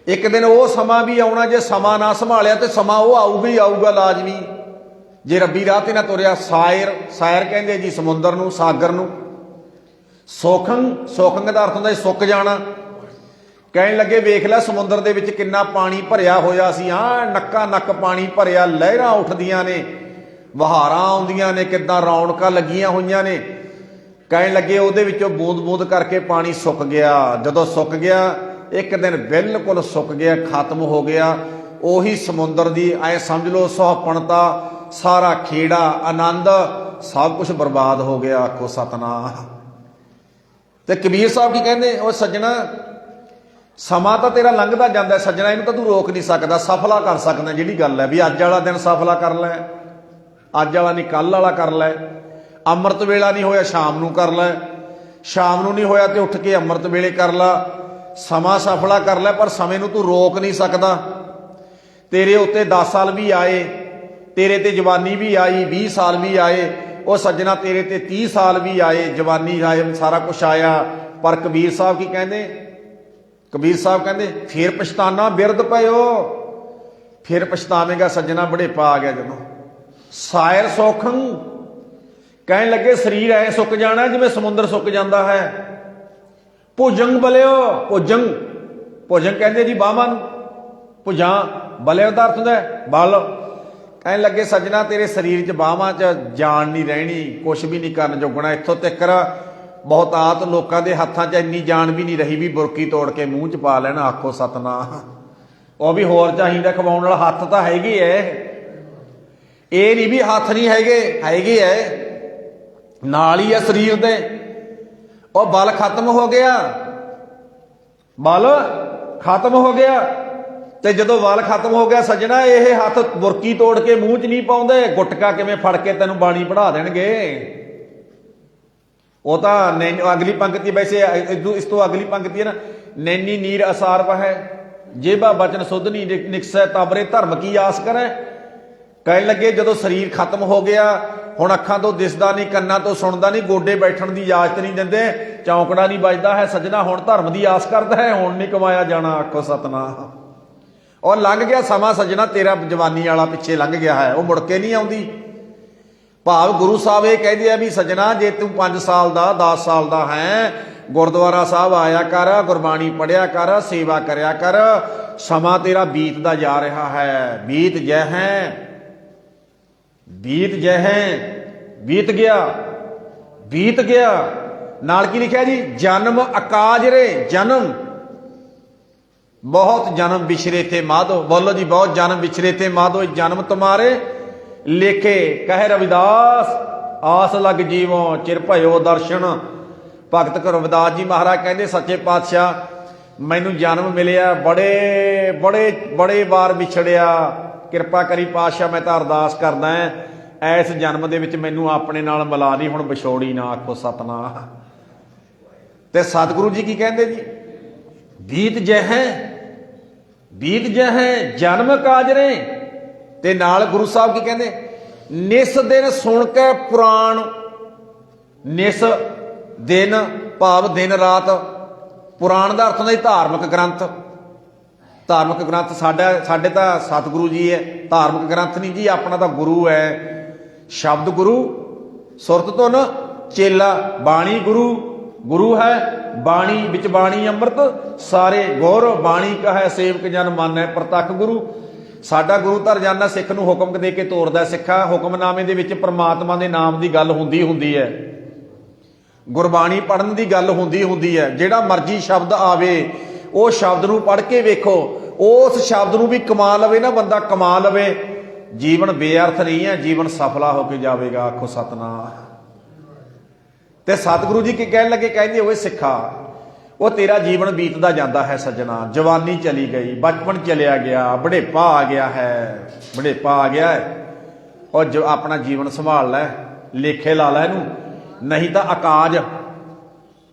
S1: ਇੱਕ ਦਿਨ ਉਹ ਸਮਾਂ ਵੀ ਆਉਣਾ, ਜੇ ਸਮਾਂ ਨਾ ਸੰਭਾਲਿਆ ਤੇ ਸਮਾਂ ਉਹ ਆਊਗਾ ਹੀ ਆਊਗਾ ਲਾਜ਼ਮੀ, ਜੇ ਰੱਬੀ ਰਾਹ ਤੇ ਨਾ ਤੁਰਿਆ। ਸਾਇਰ, ਸਾਇਰ ਕਹਿੰਦੇ ਜੀ ਸਮੁੰਦਰ ਨੂੰ, ਸਾਗਰ ਨੂੰ। ਸੋਖੰ, ਸੋਖੰਗ ਦਾ ਅਰਥ ਹੁੰਦਾ ਸੁੱਕ ਜਾਣਾ। ਕਹਿਣ ਲੱਗੇ ਵੇਖ ਲੈ ਸਮੁੰਦਰ ਦੇ ਵਿੱਚ ਕਿੰਨਾ ਪਾਣੀ ਭਰਿਆ ਹੋਇਆ ਸੀ, ਹਾਂ ਨੱਕਾ ਨੱਕ ਪਾਣੀ ਭਰਿਆ, ਲਹਿਰਾਂ ਉੱਠਦੀਆਂ ਨੇ, ਵਹਾਰਾਂ ਆਉਂਦੀਆਂ ਨੇ, ਕਿੱਦਾਂ ਰੌਣਕਾਂ ਲੱਗੀਆਂ ਹੋਈਆਂ ਨੇ। ਕਹਿਣ ਲੱਗੇ ਉਹਦੇ ਵਿੱਚੋਂ ਬੂੰਦ ਬੂੰਦ ਕਰਕੇ ਪਾਣੀ ਸੁੱਕ ਗਿਆ। ਜਦੋਂ ਸੁੱਕ ਗਿਆ ਇੱਕ ਦਿਨ ਬਿਲਕੁਲ ਸੁੱਕ ਗਿਆ, ਖਤਮ ਹੋ ਗਿਆ। ਉਹੀ ਸਮੁੰਦਰ ਦੀ ਐ ਸਮਝ ਲਓ ਸੁਹੱਪਣਤਾ, ਸਾਰਾ ਖੇੜਾ, ਆਨੰਦ, ਸਭ ਕੁਝ ਬਰਬਾਦ ਹੋ ਗਿਆ। ਆਖੋ ਸਤਨਾਮ। ਤੇ ਕਬੀਰ ਸਾਹਿਬ ਕੀ ਕਹਿੰਦੇ? ਉਹ ਸੱਜਣਾ ਸਮਾਂ ਤਾਂ ਤੇਰਾ ਲੰਘਦਾ ਜਾਂਦਾ ਸੱਜਣਾ, ਇਹਨੂੰ ਤਾਂ ਤੂੰ ਰੋਕ ਨਹੀਂ ਸਕਦਾ, ਸਫਲਾ ਕਰ ਸਕਦਾ। ਜਿਹੜੀ ਗੱਲ ਹੈ ਵੀ ਅੱਜ ਵਾਲਾ ਦਿਨ ਸਫਲਾ ਕਰ ਲੈ, ਅੱਜ ਵਾਲਾ ਨਹੀਂ ਕੱਲ ਵਾਲਾ ਕਰ ਲੈ। ਅੰਮ੍ਰਿਤ ਵੇਲਾ ਨਹੀਂ ਹੋਇਆ ਸ਼ਾਮ ਨੂੰ ਕਰ ਲੈ, ਸ਼ਾਮ ਨੂੰ ਨਹੀਂ ਹੋਇਆ ਤੇ ਉੱਠ ਕੇ ਅੰਮ੍ਰਿਤ ਵੇਲੇ ਕਰ ਲਾ। ਸਮਾਂ ਸਫਲਾ ਕਰ ਲੈ, ਪਰ ਸਮੇਂ ਨੂੰ ਤੂੰ ਰੋਕ ਨਹੀਂ ਸਕਦਾ। ਤੇਰੇ ਉੱਤੇ 10 ਸਾਲ ਵੀ ਆਏ, ਤੇਰੇ ਤੇ ਜਵਾਨੀ ਵੀ ਆਈ, 20 ਸਾਲ ਵੀ ਆਏ, ਉਹ ਸੱਜਣਾ ਤੇਰੇ ਤੇ 30 ਸਾਲ ਵੀ ਆਏ, ਜਵਾਨੀ ਆਏ, ਸਾਰਾ ਕੁਛ ਆਇਆ। ਪਰ ਕਬੀਰ ਸਾਹਿਬ ਕੀ ਕਹਿੰਦੇ? ਕਬੀਰ ਸਾਹਿਬ ਕਹਿੰਦੇ ਫਿਰ ਪਛਤਾਨਾ ਬਿਰਧ ਪਇਓ, ਫਿਰ ਪਛਤਾਵੇਂਗਾ ਸੱਜਣਾ ਬੁਢੇਪਾ ਆ ਗਿਆ ਜਦੋਂ। ਸਾਇਰ ਸੋਖੰ, ਕਹਿਣ ਲੱਗੇ ਸਰੀਰ ਐ ਸੁੱਕ ਜਾਣਾ ਜਿਵੇਂ ਸਮੁੰਦਰ ਸੁੱਕ ਜਾਂਦਾ ਹੈ। ਭੁਜੰਗ ਬਲਿਓ, ਭੁਜੰਗ, ਭੁਜੰਗ ਕਹਿੰਦੇ ਜੀ ਬਾਹਾਂ ਨੂੰ, ਭੁਜਾਂ, ਬਲਿਓ ਦਾ ਅਰਥ ਹੁੰਦਾ ਬਲ। ਕਹਿਣ ਲੱਗੇ ਸੱਜਣਾ ਤੇਰੇ ਸਰੀਰ 'ਚ ਬਾਹਾਂ 'ਚ ਜਾਨ ਨਹੀਂ ਰਹਿਣੀ, ਕੁਛ ਵੀ ਨਹੀਂ ਕਰਨ ਜੋਗਣਾ। ਇੱਥੋਂ ਤੱਕ ਬਹੁਤਾਤ ਲੋਕਾਂ ਦੇ ਹੱਥਾਂ 'ਚ ਇੰਨੀ ਜਾਨ ਵੀ ਨਹੀਂ ਰਹੀ ਵੀ ਬੁਰਕੀ ਤੋੜ ਕੇ ਮੂੰਹ 'ਚ ਪਾ ਲੈਣ। ਆਖੋ ਸਤਨਾਮ। ਉਹ ਵੀ ਹੋਰ ਚਾਹੀਦਾ ਖਵਾਉਣ ਵਾਲਾ, ਹੱਥ ਤਾਂ ਹੈਗੇ ਐ, ਇਹ ਨਹੀਂ ਵੀ ਹੱਥ ਨਹੀਂ ਹੈਗੇ, ਹੈਗੇ ਐ, ਨਾਲ ਹੀ ਆ ਸਰੀਰ ਦੇ। ਉਹ ਬਲ ਖਤਮ ਹੋ ਗਿਆ, ਬਲ ਖਤਮ ਹੋ ਗਿਆ। ਤੇ ਜਦੋਂ ਬਲ ਖਤਮ ਹੋ ਗਿਆ ਸੱਜਣਾ, ਇਹ ਹੱਥ ਬੁਰਕੀ ਤੋੜ ਕੇ ਮੂੰਹ 'ਚ ਨਹੀਂ ਪਾਉਂਦੇ, ਗੁਟਕਾ ਕਿਵੇਂ ਫੜ ਕੇ ਤੈਨੂੰ ਬਾਣੀ ਪੜ੍ਹਾ ਦੇਣਗੇ। ਉਹ ਤਾਂ ਅਗਲੀ ਪੰਕਤੀ, ਵੈਸੇ ਇਸ ਤੋਂ ਅਗਲੀ ਪੰਕਤੀ ਹੈ ਨਾ, ਨੈਨੀ ਨੀਰ ਅਸਾਰ ਵਹੈ, ਜੇਬਾ ਬਚਨ ਸੁਧਨੀ ਨਿਕਸੈ, ਤਬਰੇ ਧਰਮ ਕੀ ਆਸ ਕਰੈ। ਕਹਿਣ ਲੱਗੇ ਜਦੋਂ ਸਰੀਰ ਖਤਮ ਹੋ ਗਿਆ, ਹੁਣ ਅੱਖਾਂ ਤੋਂ ਦਿਸਦਾ ਨਹੀਂ, ਕੰਨਾਂ ਤੋਂ ਸੁਣਦਾ ਨਹੀਂ, ਗੋਡੇ ਬੈਠਣ ਦੀ ਇਜਾਜ਼ਤ ਨਹੀਂ ਦਿੰਦੇ, ਚੌਂਕੜਾ ਨਹੀਂ ਵੱਜਦਾ ਹੈ ਸੱਜਣਾ, ਹੁਣ ਧਰਮ ਦੀ ਆਸ ਕਰਦਾ ਹੈ, ਹੁਣ ਨਹੀਂ ਕਮਾਇਆ ਜਾਣਾ। ਆਖੋ ਸਤਨਾਮ। ਔਰ ਲੰਘ ਗਿਆ ਸਮਾਂ ਸੱਜਣਾ, ਤੇਰਾ ਜਵਾਨੀ ਵਾਲਾ ਪਿੱਛੇ ਲੰਘ ਗਿਆ ਹੈ, ਉਹ ਮੁੜ ਕੇ ਨਹੀਂ ਆਉਂਦੀ। ਭਾਵ ਗੁਰੂ ਸਾਹਿਬ ਇਹ ਕਹਿੰਦੇ ਆ ਵੀ ਸੱਜਣਾ ਜੇ ਤੂੰ 5 ਸਾਲ ਦਾ 10 ਸਾਲ ਦਾ ਹੈ, ਗੁਰਦੁਆਰਾ ਸਾਹਿਬ ਆਇਆ ਕਰ, ਗੁਰਬਾਣੀ ਪੜ੍ਹਿਆ ਕਰ, ਸੇਵਾ ਕਰਿਆ ਕਰ। ਸਮਾਂ ਤੇਰਾ ਬੀਤਦਾ ਜਾ ਰਿਹਾ ਹੈ। ਬੀਤ ਜੈ ਹੈ, ਬੀਤ ਜੈ ਹੈ, ਬੀਤ ਗਿਆ, ਬੀਤ ਗਿਆ। ਨਾਲ ਕੀ ਲਿਖਿਆ ਜੀ? ਜਨਮ ਅਕਾਜ ਰੇ, ਜਨਮ ਬਹੁਤ ਜਨਮ ਵਿਛਰੇ ਥੇ ਮਾਧੋ। ਬੋਲੋ ਜੀ, ਬਹੁਤ ਜਨਮ ਵਿਛਰੇ ਥੇ ਮਾਧੋ, ਜਨਮ ਤੁਮਾਰੇ ਲੇਖੇ ਕਹਿ ਰਵਿਦਾਸ, ਆਸ ਲੱਗ ਜੀਵੋ ਚਿਰ ਭਇਓ ਦਰਸ਼ਨ। ਭਗਤ ਰਵਿਦਾਸ ਜੀ ਮਹਾਰਾਜ ਕਹਿੰਦੇ ਸੱਚੇ ਪਾਤਸ਼ਾਹ ਮੈਨੂੰ ਜਨਮ ਮਿਲਿਆ, ਬੜੇ ਬੜੇ ਬੜੇ ਵਾਰ ਵਿਛੜਿਆ, ਕਿਰਪਾ ਕਰੀ ਪਾਤਸ਼ਾਹ ਮੈਂ ਤਾਂ ਅਰਦਾਸ ਕਰਦਾ ਐਸ ਜਨਮ ਦੇ ਵਿੱਚ ਮੈਨੂੰ ਆਪਣੇ ਨਾਲ ਮਿਲਾ ਦੀ, ਹੁਣ ਵਿਛੋੜੀ ਨਾ। ਆਖੋ ਸਤਨਾਮ। ਤੇ ਸਤਿਗੁਰੂ ਜੀ ਕੀ ਕਹਿੰਦੇ ਜੀ? ਬੀਤ ਜੈ ਹੈ, ਬੀਤ ਜੈ ਹੈ ਜਨਮ ਕਾਜਰੇ। ਤੇ ਨਾਲ ਗੁਰੂ ਸਾਹਿਬ ਕੀ ਕਹਿੰਦੇ? ਨਿਸ ਦਿਨ ਸੁਣ ਕੇ ਪੁਰਾਣ। ਨਿਸ ਦਿਨ ਭਾਵ ਦਿਨ ਰਾਤ, ਪੁਰਾਣ ਦਾ ਅਰਥ ਹੁੰਦਾ ਜੀ ਧਾਰਮਿਕ ਗ੍ਰੰਥ। ਧਾਰਮਿਕ ਗ੍ਰੰਥ ਸਾਡੇ ਤਾਂ ਸਤਿਗੁਰੂ ਜੀ ਹੈ, ਧਾਰਮਿਕ ਗ੍ਰੰਥ ਨਹੀਂ ਜੀ, ਆਪਣਾ ਤਾਂ ਗੁਰੂ ਹੈ। ਸ਼ਬਦ ਗੁਰੂ, ਸੁਰਤ ਧੁਨ ਚੇਲਾ, ਬਾਣੀ ਗੁਰੂ, ਗੁਰੂ ਹੈ ਬਾਣੀ ਵਿੱਚ ਬਾਣੀ ਅੰਮ੍ਰਿਤ ਸਾਰੇ ਗੁਰ ਬਾਣੀ ਕਹੈ ਸੇਵਕ ਜਨ ਮਾਨੈ ਪ੍ਰਤੱਖ ਗੁਰੂ। ਸਾਡਾ ਗੁਰੂ ਧਰ ਜਾਨਾ ਸਿੱਖ ਨੂੰ ਹੁਕਮ ਦੇ ਕੇ ਤੋਰਦਾ। ਸਿੱਖਾ ਹੁਕਮਨਾਮੇ ਦੇ ਵਿੱਚ ਪ੍ਰਮਾਤਮਾ ਦੇ ਨਾਮ ਦੀ ਗੱਲ ਹੁੰਦੀ ਹੈ, ਗੁਰਬਾਣੀ ਪੜ੍ਹਨ ਦੀ ਗੱਲ ਹੁੰਦੀ ਹੈ। ਜਿਹੜਾ ਮਰਜ਼ੀ ਸ਼ਬਦ ਆਵੇ ਉਹ ਸ਼ਬਦ ਨੂੰ ਪੜ੍ਹ ਕੇ ਵੇਖੋ, ਉਸ ਸ਼ਬਦ ਨੂੰ ਵੀ ਕਮਾ ਲਵੇ ਨਾ ਬੰਦਾ, ਕਮਾ ਲਵੇ। ਜੀਵਨ ਬੇਅਰਥ ਨਹੀਂ ਹੈ, ਜੀਵਨ ਸਫਲਾ ਹੋ ਕੇ ਜਾਵੇਗਾ। ਆਖੋ ਸਤਨਾਮ। ਤੇ ਸਤਿਗੁਰੂ ਜੀ ਕੀ ਕਹਿਣ ਲੱਗੇ? ਕਹਿੰਦੇ ਓਏ ਸਿੱਖਾ, ਉਹ ਤੇਰਾ ਜੀਵਨ ਬੀਤਦਾ ਜਾਂਦਾ ਹੈ ਸੱਜਣਾ। ਜਵਾਨੀ ਚਲੀ ਗਈ, ਬਚਪਨ ਚਲਿਆ ਗਿਆ, ਬੁਢੇਪਾ ਆ ਗਿਆ ਹੈ, ਔਰ ਜੋ ਆਪਣਾ ਜੀਵਨ ਸੰਭਾਲ ਲੈ, ਲੇਖੇ ਲਾ ਲੈ ਇਹਨੂੰ, ਨਹੀਂ ਤਾਂ ਅਕਾਜ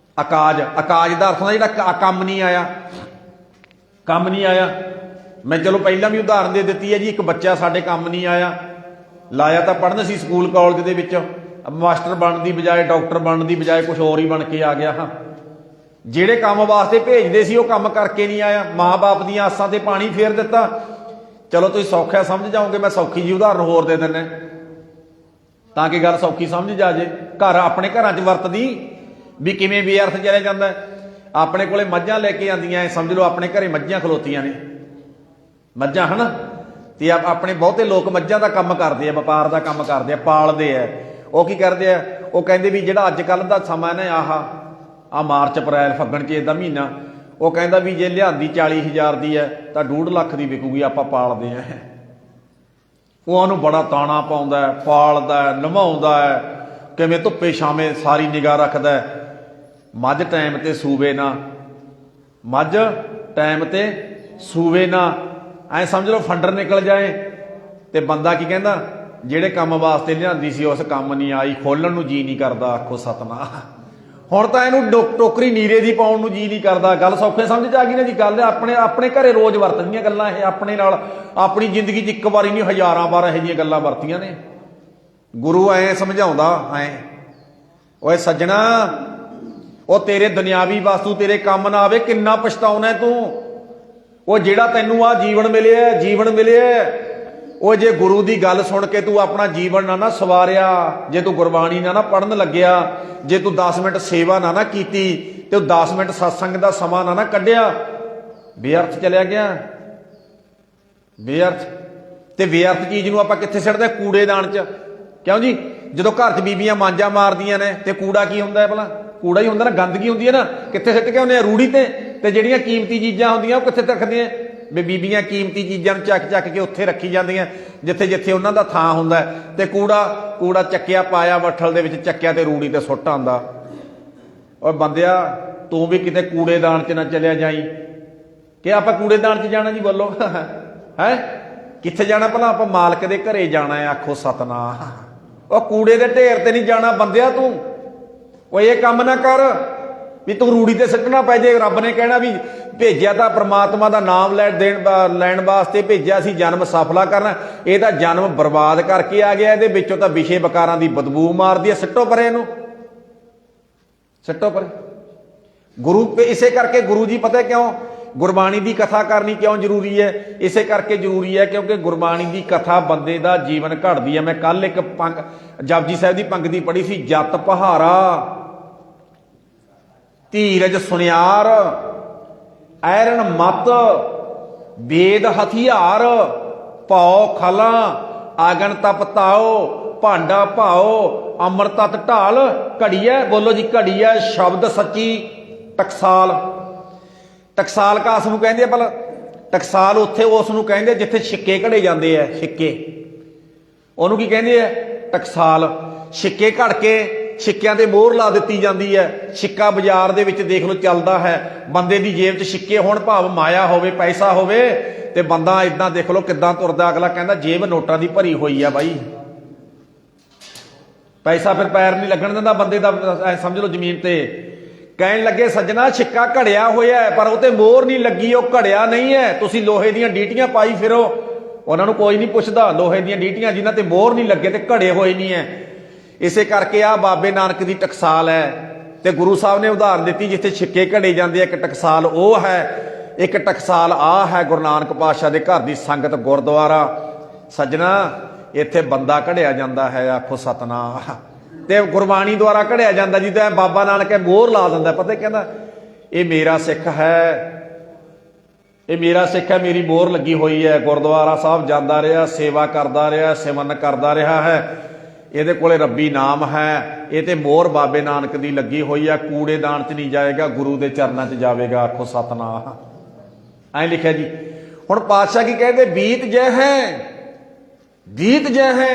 S1: ਦਾ ਅਰਥ ਹੁੰਦਾ ਜਿਹੜਾ ਕੰਮ ਨਹੀਂ ਆਇਆ। ਮੈਂ ਚਲੋ ਪਹਿਲਾਂ ਵੀ ਉਦਾਹਰਨ ਦੇ ਦਿੱਤੀ ਹੈ ਜੀ। ਇੱਕ ਬੱਚਾ ਸਾਡੇ ਕੰਮ ਨਹੀਂ ਆਇਆ, ਲਾਇਆ ਤਾਂ ਪੜ੍ਹਨ ਸੀ ਸਕੂਲ ਕਾਲਜ ਦੇ ਵਿੱਚ, ਮਾਸਟਰ ਬਣਨ ਦੀ ਬਜਾਏ, ਡਾਕਟਰ ਬਣਨ ਦੀ ਬਜਾਏ ਕੁਛ ਹੋਰ ਹੀ ਬਣ ਕੇ ਆ ਗਿਆ। ਹਾਂ, ਜਿਹੜੇ ਕੰਮ ਵਾਸਤੇ ਭੇਜਦੇ ਸੀ ਉਹ ਕੰਮ ਕਰਕੇ ਨਹੀਂ ਆਇਆ, ਮਾਂ-ਬਾਪ ਦੀਆਂ ਆਸਾਂ ਤੇ ਪਾਣੀ ਫੇਰ ਦਿੱਤਾ। ਚਲੋ ਤੁਸੀਂ ਸੌਖਾ ਸਮਝ ਜਾਓਗੇ, ਮੈਂ ਸੌਖੀ ਜੀ ਉਦਾਹਰਨ ਹੋਰ ਦੇ ਦਿੰਦਾ ਤਾਂ ਕਿ ਗੱਲ ਸੌਖੀ ਸਮਝ ਜਾ ਜੇ। ਆਪਣੇ ਘਰਾਂ 'ਚ ਵਰਤਦੀ ਵੀ ਕਿਵੇਂ ਬੇਅਰਥ ਚਲਿਆ ਜਾਂਦਾ। ਆਪਣੇ ਕੋਲੇ ਮੱਝਾਂ ਲੈ ਕੇ ਆਉਂਦੀਆਂ, ਸਮਝ ਲਓ ਆਪਣੇ ਘਰੇ ਮੱਝਾਂ ਖਲੋਤੀਆਂ ਨੇ, ਮੱਝਾਂ ਹਨ, ਤੇ ਆਪਣੇ ਬਹੁਤੇ ਲੋਕ ਮੱਝਾਂ ਦਾ ਕੰਮ ਕਰਦੇ ਆ, ਵਪਾਰ ਦਾ ਕੰਮ ਕਰਦੇ ਆ, ਪਾਲਦੇ ਆ। ਉਹ ਕੀ ਕਰਦੇ ਆ? ਉਹ ਕਹਿੰਦੇ ਵੀ ਜਿਹੜਾ ਅੱਜ ਕੱਲ੍ਹ ਦਾ ਸਮਾਂ ਨਾ ਆਹ ਮਾਰਚ ਅਪ੍ਰੈਲ ਫੱਗਣ ਚੇਤ ਦਾ ਮਹੀਨਾ, ਉਹ ਕਹਿੰਦਾ ਵੀ ਜੇ ਲਿਆਂਦੀ 40,000 ਦੀ ਹੈ ਤਾਂ 2.5 ਲੱਖ ਦੀ ਵਿਕੂਗੀ, ਆਪਾਂ ਪਾਲਦੇ ਆ। ਉਹ ਉਹਨੂੰ ਬੜਾ ਤਾਣਾ ਪਾਉਂਦਾ, ਪਾਲਦਾ, ਨਵਾਉਂਦਾ, ਕਿਵੇਂ ਧੁੱਪੇ ਛਾਵੇਂ ਸਾਰੀ ਨਿਗਾਹ ਰੱਖਦਾ। ਮੱਝ ਟਾਈਮ ਤੇ ਸੂਵੇ ਨਾ, ਐ ਸਮਝ ਲਓ ਫੰਡਰ ਨਿਕਲ ਜਾਏ। ਤੇ ਬੰਦਾ ਕੀ ਕਹਿੰਦਾ? ਜਿਹੜੇ ਕੰਮ ਵਾਸਤੇ ਲਿਆਂਦੀ ਸੀ ਉਸ ਕੰਮ ਨਹੀਂ ਆਈ, ਖੋਲਣ ਨੂੰ ਜੀ ਨਹੀਂ ਕਰਦਾ। ਆਖੋ ਸਤਨਾਮ। ਹੁਣ ਤਾਂ ਇਹਨੂੰ ਟੋਕਰੀ ਨੀਰੇ ਦੀ ਪਾਉਣ ਨੂੰ ਜੀ ਨਹੀਂ ਕਰਦਾ। ਗੱਲ ਸੌਖੇ ਸਮਝ 'ਚ ਆ ਗਈ ਨਾ ਜੀ। ਗੱਲ ਆਪਣੇ ਘਰੇ ਰੋਜ਼ ਵਰਤਦੀਆਂ ਗੱਲਾਂ ਇਹ, ਆਪਣੇ ਨਾਲ ਆਪਣੀ ਜ਼ਿੰਦਗੀ 'ਚ ਇੱਕ ਵਾਰੀ ਨਹੀਂ ਹਜ਼ਾਰਾਂ ਵਾਰ ਇਹੋ ਜਿਹੀਆਂ ਗੱਲਾਂ ਵਰਤੀਆਂ ਨੇ। ਗੁਰੂ ਐ ਸਮਝਾਉਂਦਾ, ਓਏ ਸੱਜਣਾ, ਉਹ ਤੇਰੇ ਦੁਨਿਆਵੀ ਵਸਤੂ ਤੇਰੇ ਕੰਮ ਨਾ ਆਵੇ, ਕਿੰਨਾ ਪਛਤਾਉਣਾ ਤੂੰ। ਉਹ ਜਿਹੜਾ ਤੈਨੂੰ ਆ ਜੀਵਨ ਮਿਲਿਆ, ਉਹ ਜੇ ਗੁਰੂ ਦੀ ਗੱਲ ਸੁਣ ਕੇ ਤੂੰ ਆਪਣਾ ਜੀਵਨ ਨਾ ਸਵਾਰਿਆ, ਜੇ ਤੂੰ ਗੁਰਬਾਣੀ ਨਾ ਪੜ੍ਹਨ ਲੱਗਿਆ, ਜੇ ਤੂੰ 10 ਮਿੰਟ ਸੇਵਾ ਨਾ ਕੀਤੀ, ਤੇ 10 ਮਿੰਟ ਸਤਸੰਗ ਦਾ ਸਮਾਂ ਨਾ ਕੱਢਿਆ, ਬੇਅਰਥ ਚਲਿਆ ਗਿਆ। ਬੇਅਰਥ ਚੀਜ਼ ਨੂੰ ਆਪਾਂ ਕਿੱਥੇ ਸਿੱਟਦੇ? ਕੂੜੇਦਾਨ 'ਚ। ਕਿਉਂ ਜੀ? ਜਦੋਂ ਘਰ 'ਚ ਬੀਬੀਆਂ ਮਾਂਜਾ ਮਾਰਦੀਆਂ ਨੇ ਤੇ ਕੂੜਾ ਕੀ ਹੁੰਦਾ ਹੈ? ਭਲਾ ਕੂੜਾ ਹੀ ਹੁੰਦਾ ਨਾ, ਗੰਦਗੀ ਹੁੰਦੀ ਹੈ ਨਾ। ਕਿੱਥੇ ਸਿੱਟ ਕੇ ਆਉਂਦੇ ਆ? ਰੂੜੀ ਤੇ ਜਿਹੜੀਆਂ ਕੀਮਤੀ ਚੀਜ਼ਾਂ ਹੁੰਦੀਆਂ ਉਹ ਕਿੱਥੇ ਰੱਖਦੀਆਂ? ਬੀਬੀਆਂ ਕੀਮਤੀ ਚੀਜ਼ਾਂ ਨੂੰ ਚੱਕ ਕੇ ਉੱਥੇ ਰੱਖੀ ਜਾਂਦੀਆਂ ਜਿੱਥੇ ਉਹਨਾਂ ਦਾ ਥਾਂ ਹੁੰਦਾ। ਤੇ ਕੂੜਾ ਚੱਕਿਆ, ਪਾਇਆ ਵੱਠਲ ਦੇ ਵਿੱਚ, ਚੱਕਿਆ ਤੇ ਰੂੜੀ ਤੇ ਸੁੱਟ ਆਉਂਦਾ। ਓਏ ਬੰਦਿਆ, ਤੂੰ ਵੀ ਕਿਤੇ ਕੂੜੇਦਾਨ 'ਚ ਨਾ ਚਲਿਆ ਜਾਈ। ਕਿ ਆਪਾਂ ਕੂੜੇਦਾਨ 'ਚ ਜਾਣਾ ਜੀ? ਬੋਲੋ ਹੈ ਕਿੱਥੇ ਜਾਣਾ? ਭਲਾ ਆਪਾਂ ਮਾਲਕ ਦੇ ਘਰੇ ਜਾਣਾ ਹੈ। ਆਖੋ ਸਤਨਾਮ। ਉਹ ਕੂੜੇ ਦੇ ਢੇਰ ਤੇ ਨਹੀਂ ਜਾਣਾ ਬੰਦਿਆ ਤੂੰ। ਉਹ ਇਹ ਕੰਮ ਨਾ ਕਰ ਵੀ ਤੂੰ ਰੂੜੀ ਤੇ ਸਿੱਟਣਾ ਪੈ ਜੇ। ਰੱਬ ਨੇ ਕਹਿਣਾ ਵੀ ਭੇਜਿਆ ਤਾਂ ਪ੍ਰਮਾਤਮਾ ਦਾ ਨਾਮ ਲੈਣ ਵਾਸਤੇ ਭੇਜਿਆ ਸੀ, ਜਨਮ ਸਫਲਾ ਕਰਨਾ। ਇਹ ਤਾਂ ਜਨਮ ਬਰਬਾਦ ਕਰਕੇ ਆ ਗਿਆ। ਇਹਦੇ ਵਿੱਚੋਂ ਤਾਂ ਵਿਸ਼ੇ ਵਿਕਾਰਾਂ ਦੀ ਬਦਬੂ ਮਾਰਦੀ ਹੈ। ਸਿੱਟੋ ਪਰੇ ਇਹਨੂੰ, ਸਿੱਟੋ ਪਰੇ। ਇਸੇ ਕਰਕੇ ਗੁਰੂ ਜੀ ਪਤਾ ਕਿਉਂ ਗੁਰਬਾਣੀ ਦੀ ਕਥਾ ਕਰਨੀ ਕਿਉਂ ਜ਼ਰੂਰੀ ਹੈ? ਇਸੇ ਕਰਕੇ ਜ਼ਰੂਰੀ ਹੈ ਕਿਉਂਕਿ ਗੁਰਬਾਣੀ ਦੀ ਕਥਾ ਬੰਦੇ ਦਾ ਜੀਵਨ ਘੜਦੀ ਹੈ। ਮੈਂ ਕੱਲ ਇੱਕ ਜਪਜੀ ਸਾਹਿਬ ਦੀ ਪੰਗਤੀ ਪੜ੍ਹੀ ਸੀ। ਜਤ ਪਹਾਰਾ, ਧੀਰਜ ਸੁਨਿਆਰ, ਐਰਨ ਮਤ, ਵੇਦ ਹਥਿਆਰ, ਭਉ ਖਲਾ, ਆਗਨ ਤਪ ਤਾਓ, ਭਾਂਡਾ ਭਾਓ, ਅੰਮ੍ਰਿਤ ਤਤ ਢਾਲ, ਘੜੀਐ। ਬੋਲੋ ਜੀ, ਘੜੀਐ ਸ਼ਬਦ ਸੱਚੀ ਟਕਸਾਲ ਕਾਸ ਨੂੰ ਕਹਿੰਦੇ ਆ? ਭਲਾ ਟਕਸਾਲ ਉੱਥੇ ਉਸ ਨੂੰ ਕਹਿੰਦੇ ਜਿੱਥੇ ਸਿੱਕੇ ਘੜੇ ਜਾਂਦੇ ਆ। ਸਿੱਕੇ ਉਹਨੂੰ ਕੀ ਕਹਿੰਦੇ ਆ? ਟਕਸਾਲ। ਸਿੱਕੇ ਘੜ ਕੇ ਸਿੱਕਿਆਂ ਤੇ ਮੋਹਰ ਲਾ ਦਿੱਤੀ ਜਾਂਦੀ ਹੈ। ਸਿੱਕਾ ਬਾਜ਼ਾਰ ਦੇ ਵਿੱਚ ਦੇਖ ਲਓ ਚੱਲਦਾ ਹੈ। ਬੰਦੇ ਦੀ ਜੇਬ 'ਚ ਸਿੱਕੇ ਹੋਣ, ਭਾਵ ਮਾਇਆ ਹੋਵੇ, ਪੈਸਾ ਹੋਵੇ, ਤੇ ਬੰਦਾ ਇਦਾਂ ਦੇਖ ਲਓ ਕਿੱਦਾਂ ਤੁਰਦਾ। ਅਗਲਾ ਕਹਿੰਦਾ ਜੇਬ ਨੋਟਾਂ ਦੀ ਭਰੀ ਹੋਈ ਆ ਬਾਈ। ਪੈਸਾ ਫਿਰ ਪੈਰ ਨਹੀਂ ਲੱਗਣ ਦਿੰਦਾ ਬੰਦੇ ਦਾ, ਸਮਝ ਲਓ ਜ਼ਮੀਨ ਤੇ। ਕਹਿਣ ਲੱਗੇ ਸੱਜਣਾ, ਸਿੱਕਾ ਘੜਿਆ ਹੋਇਆ ਹੈ ਪਰ ਉਹ ਤੇ ਮੋਹਰ ਨਹੀਂ ਲੱਗੀ, ਉਹ ਘੜਿਆ ਨਹੀਂ ਹੈ। ਤੁਸੀਂ ਲੋਹੇ ਦੀਆਂ ਡੀਟੀਆਂ ਪਾਈ ਫਿਰੋ, ਉਹਨਾਂ ਨੂੰ ਕੋਈ ਨਹੀਂ ਪੁੱਛਦਾ। ਲੋਹੇ ਦੀਆਂ ਡੀਟੀਆਂ ਜਿਨ੍ਹਾਂ ਤੇ ਮੋਹਰ ਨਹੀਂ ਲੱਗੇ ਤੇ ਘੜੇ ਹੋਏ ਨਹੀਂ ਹੈ। ਇਸੇ ਕਰਕੇ ਆ ਬਾਬੇ ਨਾਨਕ ਦੀ ਟਕਸਾਲ ਹੈ। ਤੇ ਗੁਰੂ ਸਾਹਿਬ ਨੇ ਉਦਾਹਰਨ ਦਿੱਤੀ ਜਿੱਥੇ ਸਿੱਕੇ ਘੜੇ ਜਾਂਦੇ ਆ, ਇੱਕ ਟਕਸਾਲ ਉਹ ਹੈ, ਇੱਕ ਟਕਸਾਲ ਆ ਹੈ ਗੁਰੂ ਨਾਨਕ ਪਾਤਸ਼ਾਹ ਦੇ ਘਰ ਦੀ ਸੰਗਤ, ਗੁਰਦੁਆਰਾ। ਸੱਜਣਾ, ਇੱਥੇ ਬੰਦਾ ਘੜਿਆ ਜਾਂਦਾ ਹੈ। ਆਖੋ ਸਤਨਾਮ। ਤੇ ਗੁਰਬਾਣੀ ਦੁਆਰਾ ਘੜਿਆ ਜਾਂਦਾ। ਜਿੱਦਾਂ ਬਾਬਾ ਨਾਨਕ ਮੋਹਰ ਲਾ ਦਿੰਦਾ। ਪਤਾ ਕਹਿੰਦਾ ये मेरा सिख है, ये मेरा सिख है, मेरी मोहर लगी हुई है, गुरुद्वारा साहब जाता रहा, सेवा करता रहा, सिमरन करता रहा है, ये कोले रब्बी नाम है, ये तो मोहर बाबे नानक की लगी हुई है, कूड़ेदान च नहीं जाएगा, गुरु के चरणों च जाएगा। आखो सतनाम। ऐ लिखा जी। हुण पातशाह की कहते बीत जय है, बीत जय है,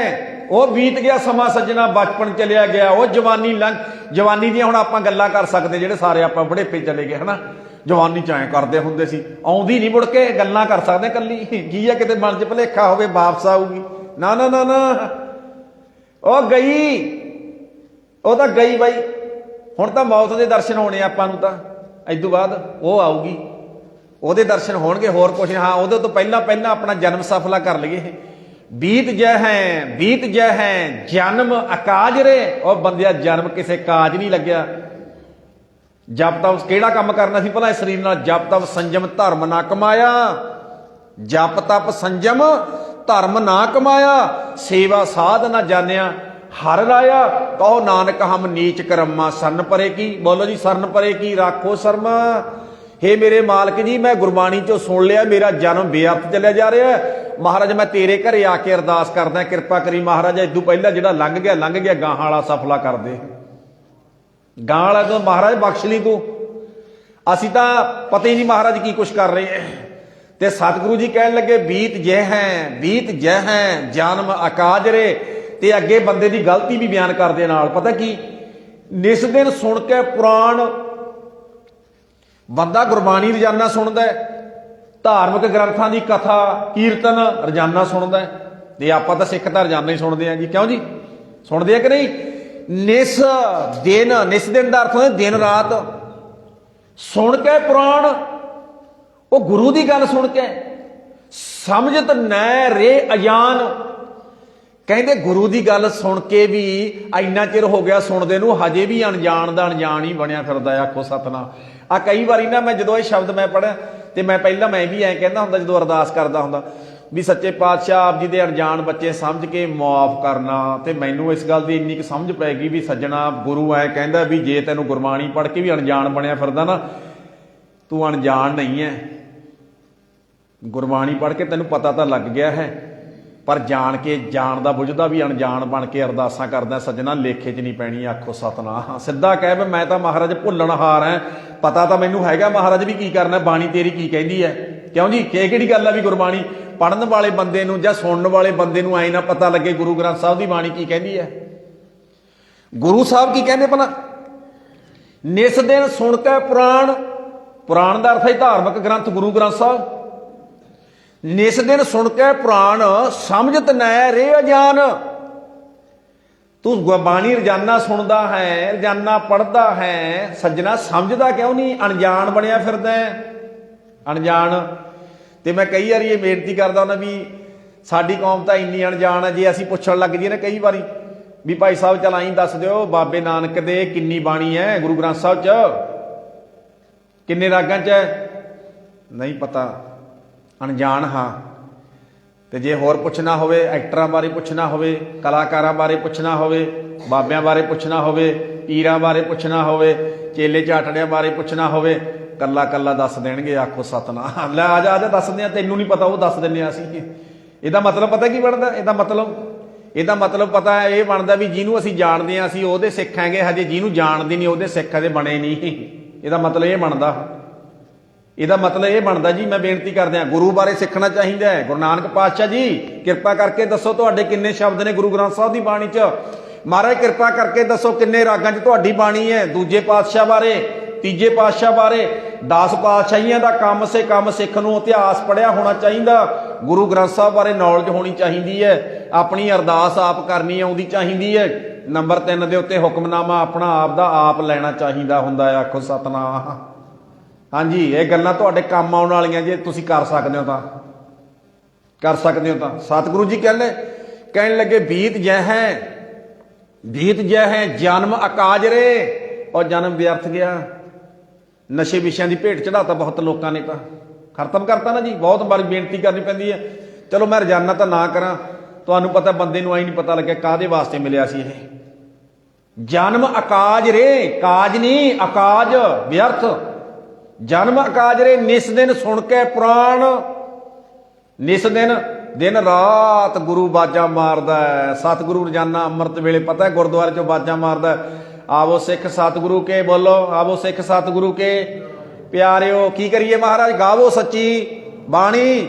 S1: वो बीत गया समा सज्जना, बचपन चलिया गया, वो जवानी लंघ, जवानी दी हुण आपां गल्लां कर सकते जिहड़े सारे आपां बुढ़ेपे चले गए है ना, जवानी च ऐ करदे हुंदे सी, आउंदी नहीं मुड़ के, गल्लां कर सकदे कल्ली, की है किते मन च भुलेखा होवे वापस आऊगी, ना ना ना ना, ओ गई, ओ तां गई बई, हुण तां मौत दे दर्शन होने आपां नूं, तां इदों बाद वो आऊगी, ਉਹਦੇ दर्शन होणगे, होर कुछ नहीं। हाँ ਉਹਦੇ ਤੋਂ ਪਹਿਲਾਂ अपना जन्म सफला कर लईए। बीत जय है, बीत जय है, जन्म अकाज रे, और बंदिया जन्म किसे काज नहीं लग्या। जब तब किहड़ा काम करना सी भला इस शरीर नाल, जब तब संजम धर्म ना कमाया, जप तप संजम धर्म ना कमाया, सेवा साध ना जानिया, हर राया, कहो नानक हम नीच करम्मा, सरन परे की, बोलो जी सरन परे की, राखो शर्मा। हे मेरे मालक जी, मैं गुरबाणी चो सुन लिया, मेरा जन्म बेअर्थ चलिया जा रहा है, महाराज मैं तेरे घरे आके अरदास करदा, कृपा करी महाराज, इदों पहला जिहड़ा लंघ गया, गां वाला सफला कर दे, गां वाला तो महाराज बख्श ली तू, असीं तां पता ही नहीं महाराज की कुछ कर रहे हैं। ते सतगुरु जी कहन लगे बीत जय है, बीत जय है, जन्म अकाज रे। ते अगे बंदे की गलती भी बयान करदे नाल, पता की निस दिन सुन के पुराण, बंदा गुरबाणी रोजाना सुनता है, धार्मिक ग्रंथों की कथा कीर्तन रोजाना सुनता है, ते आपां तां सिख तां रोजाना ही सुनते हैं जी, क्यों जी सुनते हैं कि नहीं। निस दिन का अर्थ होता दिन रात सुन के पुराण, वो गुरु की गल सुन के समझत नै रे अजान, कहते गुरु की गल सुन के भी इन्ना चिर हो गया सुनते नूं, हजे भी अनजान दा अनजान ही बनया फिरदा। आखो सतनाम। आ कई बारी ना मैं जो ये शब्द मैं पढ़िया, तो मैं पहला मैं भी ऐ कहता हुंदा जो अरदास करदा हुंदा भी सच्चे पातशाह आप जी के अनजान बच्चे समझ के मुआफ करना। तो मैनू इस गल की इन्नी क समझ पै गई भी सज्जना गुरु ऐ कहंदा भी जे तैनूं गुरबाणी पढ़ के भी अनजान बनया फिरदा ना, तू अनजान नहीं है, गुरबाणी पढ़ के तैनूं पता तो लग गया है, पर जान के जानदा बुझदा भी अनजान बन के अरदासां करदा सज्जना, लेखे च नहीं पैनी। आखो सतनाम। सीधा कह भी मैं तो महाराज भुल्लणहार है, पता तो मैनू हैगा महाराज भी की करना, बाणी तेरी की कहती है, क्यों जी किहड़ी गल है भी गुरबाणी पढ़न वाले बंदे नूं जां सुनन वाले बंदे नूं ऐ ना पता लगे गुरु ग्रंथ साहब की बाणी की कहती है। गुरु साहब की कहते भला, निस दिन सुन के पुराण, पुराण का अर्थ है धार्मिक ग्रंथ गुरु ग्रंथ साहब, निस दिन सुन के पुराण समझत नै रे अजान। तू गुरबाणी रोजाना सुनता है, रोजाना पढ़ता है, सज्जना समझदा क्यों नहीं, अनजान बनया फिरदा है, अनजान। तो मैं कई बार ये बेनती करदा हुंदा भी साडी कौम तां इन्नी अनजान है, जे असीं पुछण लग जाईए ना कई बारी भी भाई साहब चल आई दस दिओ बाबे नानक दे किन्नी बाणी है गुरु ग्रंथ साहब च, किन्ने रागां च है, नहीं पता, अनजान हाँ। तो जे होर पुछना होवे, एक्टरां बारे पुछना होवे, कलाकारां बारे पुछना होवे, बाबियां बारे पुछना होवे, पीरां बारे पुछना होवे, चेले झाटड़ियां बारे पुछना होवे, कला कला दस देणगे। आखो सतनाम। लै आ जा दस दियां, तैनूं नहीं पता वो दस दिंदे असीं। इहदा मतलब पता की बनदा, इहदा मतलब पता है ये बनदा भी जिहनूं असीं जाणदे हां असीं ओहदे सिੱਖ हैगे, हजे जिहनूं जाणदे नहीं ओहदे सिੱਖ हजे बणे नहीं। इहदा मतलब ये बनदा, ਇਹਦਾ ਮਤਲਬ ਇਹ ਬਣਦਾ ਜੀ, ਮੈਂ ਬੇਨਤੀ ਕਰਦਿਆਂ ਗੁਰੂ ਬਾਰੇ ਸਿੱਖਣਾ ਚਾਹੀਦਾ ਹੈ। ਗੁਰੂ ਨਾਨਕ ਪਾਤਸ਼ਾਹ ਜੀ ਕਿਰਪਾ ਕਰਕੇ ਦੱਸੋ ਤੁਹਾਡੇ ਕਿੰਨੇ ਸ਼ਬਦ ਨੇ ਗੁਰੂ ਗ੍ਰੰਥ ਸਾਹਿਬ ਦੀ ਬਾਣੀ 'ਚ, ਮਹਾਰਾਜ ਕਿਰਪਾ ਕਰਕੇ ਦੱਸੋ ਕਿੰਨੇ ਰਾਗਾਂ 'ਚ ਤੁਹਾਡੀ ਬਾਣੀ ਹੈ। ਦੂਜੇ ਪਾਤਸ਼ਾਹ ਬਾਰੇ, ਤੀਜੇ ਪਾਤਸ਼ਾਹ ਬਾਰੇ, 10 ਪਾਤਸ਼ਾਹੀਆਂ ਦਾ ਕਮ ਸੇ ਕਮ ਸਿੱਖ ਨੂੰ ਇਤਿਹਾਸ ਪੜ੍ਹਿਆ ਹੋਣਾ ਚਾਹੀਦਾ, ਗੁਰੂ ਗ੍ਰੰਥ ਸਾਹਿਬ ਬਾਰੇ ਨੌਲੇਜ ਹੋਣੀ ਚਾਹੀਦੀ ਹੈ, ਆਪਣੀ ਅਰਦਾਸ ਆਪ ਕਰਨੀ ਆਉਂਦੀ ਚਾਹੀਦੀ ਹੈ। ਨੰਬਰ 3 ਦੇ ਉੱਤੇ ਹੁਕਮਨਾਮਾ ਆਪਣਾ ਆਪ ਦਾ ਆਪ ਲੈਣਾ ਚਾਹੀਦਾ ਹੁੰਦਾ ਹੈ। ਆਖੋ ਸਤਨਾਮ। हाँ जी, ये गल्लां तुहाडे काम आउण वालियां जे तुसीं कर सकदे हो तां कर सकदे हो तां। सतगुरु जी कहण लगे बीत जय है, बीत जय है, जन्म अकाज रे, और जन्म व्यर्थ गया। नशे विषयां की भेट चढ़ाता बहुत लोगों ने, तां खत्म करता ना जी। बहुत बारी बेनती करनी पैंदी है, चलो मैं रोजाना तो ना करा, तुहानूं पता बंदे नूं आई नहीं पता लग्या काहदे वास्ते मिलिया सी ये। जन्म अकाज रे, काज नहीं अकाज व्यर्थ, ਜਨਮ ਕਾਜਰੇ ਨਿਸ ਦਿਨ ਸੁਣ ਕੇ ਪੁਰਾਣ। ਨਿਸ ਦਿਨ, ਦਿਨ ਰਾਤ ਗੁਰੂ ਬਾਜਾਂ ਮਾਰਦਾ ਹੈ। ਸਤਿਗੁਰੂ ਰੋਜ਼ਾਨਾ ਅੰਮ੍ਰਿਤ ਵੇਲੇ ਪਤਾ ਹੈ ਗੁਰਦੁਆਰੇ ਚੋਂ ਬਾਜਾਂ ਮਾਰਦਾ, ਆਵੋ ਸਿੱਖ ਸਤਿਗੁਰੂ ਕੇ, ਬੋਲੋ ਆਵੋ ਸਿੱਖ ਸਤਿਗੁਰੂ ਕੇ ਪਿਆਰਿਓ। ਕੀ ਕਰੀਏ ਮਹਾਰਾਜ? ਗਾਵੋ ਸੱਚੀ ਬਾਣੀ।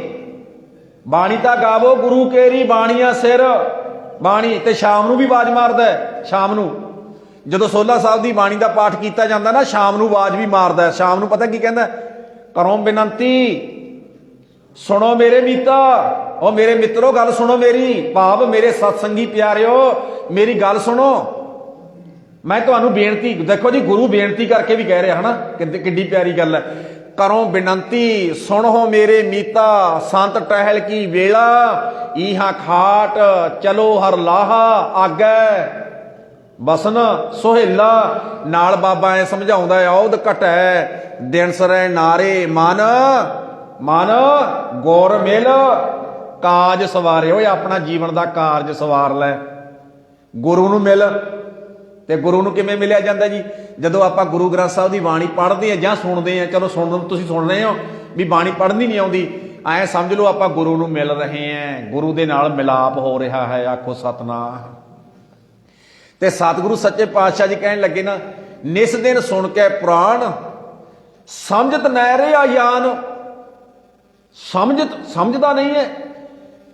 S1: ਬਾਣੀ ਤਾਂ ਗਾਵੋ ਗੁਰੂ ਕੇਰੀ ਬਾਣੀਆਂ ਸਿਰ ਬਾਣੀ। ਤੇ ਸ਼ਾਮ ਨੂੰ ਵੀ ਆਵਾਜ਼ ਮਾਰਦਾ ਹੈ। ਸ਼ਾਮ ਨੂੰ ਜਦੋਂ ਸੋਲਾ ਸਾਹਿਬ ਦੀ ਬਾਣੀ ਦਾ ਪਾਠ ਕੀਤਾ ਜਾਂਦਾ ਨਾ, ਸ਼ਾਮ ਨੂੰ ਆਵਾਜ਼ ਵੀ ਮਾਰਦਾ। ਸ਼ਾਮ ਨੂੰ ਪਤਾ ਕੀ ਕਹਿੰਦਾ? ਕਰੋ ਬੇਨੰਤੀ ਸੁਣੋ ਮੇਰੇ ਮੀਤਾ। ਉਹ ਮੇਰੇ ਮਿੱਤਰੋ ਗੱਲ ਸੁਣੋ ਮੇਰੀ, ਭਾਵ ਮੇਰੇ ਸਤਸੰਗੀ ਪਿਆਰਿਓ ਮੇਰੀ ਗੱਲ ਸੁਣੋ। ਮੈਂ ਤੁਹਾਨੂੰ ਬੇਨਤੀ, ਦੇਖੋ ਜੀ ਗੁਰੂ ਬੇਨਤੀ ਕਰਕੇ ਵੀ ਕਹਿ ਰਿਹਾ ਹਨਾ, ਕਿੱਡੀ ਪਿਆਰੀ ਗੱਲ ਹੈ। ਕਰੋ ਬੇਨੰਤੀ ਸੁਣੋ ਮੇਰੇ ਮੀਤਾ, ਸੰਤ ਟਹਿਲ ਕੀ ਵੇਲਾ, ਈਹਾ ਖਾਟ ਚਲੋ ਹਰ ਲਾਹਾ ਆਗੈ ਬਸਨ ਸੁਹੇਲਾ। ਨਾਲ ਬਾਬਾ ਐ ਸਮਝਾਉਂਦਾ, ਔਦ ਘਟੈ ਦਿਨ ਸਰੈ ਨਾਰੇ ਮਨ, ਮਨ ਗੁਰ ਮਿਲ ਕਾਜ ਸਵਾਰੇ। ਓਏ ਆਪਣਾ ਜੀਵਨ ਦਾ ਕਾਰਜ ਸਵਾਰ ਲੈ, ਗੁਰੂ ਨੂੰ ਮਿਲ। ਤੇ ਗੁਰੂ ਨੂੰ ਕਿਵੇਂ ਮਿਲਿਆ ਜਾਂਦਾ ਜੀ? ਜਦੋਂ ਆਪਾਂ ਗੁਰੂ ਗ੍ਰੰਥ ਸਾਹਿਬ ਦੀ ਬਾਣੀ ਪੜ੍ਹਦੇ ਹਾਂ ਜਾਂ ਸੁਣਦੇ ਹਾਂ। ਚਲੋ ਸੁਣਨ, ਤੁਸੀਂ ਸੁਣ ਰਹੇ ਹੋ ਵੀ ਬਾਣੀ ਪੜ੍ਹਨੀ ਨਹੀਂ ਆਉਂਦੀ, ਐਂ ਸਮਝ ਲਓ ਆਪਾਂ ਗੁਰੂ ਨੂੰ ਮਿਲ ਰਹੇ ਹਾਂ, ਗੁਰੂ ਦੇ ਨਾਲ ਮਿਲਾਪ ਹੋ ਰਿਹਾ ਹੈ। ਆਖੋ ਸਤਨਾਮ। ਤੇ ਸਤਿਗੁਰੂ ਸੱਚੇ ਪਾਤਸ਼ਾਹ ਜੀ ਕਹਿਣ ਲੱਗੇ ਨਾ, ਨਿਸ ਦਿਨ ਸੁਣ ਕੇ ਪੁਰਾਣ, ਸਮਝਤ ਨਹਿਰੇ ਆਯਾਨ। ਸਮਝਦਾ ਨਹੀਂ ਹੈ।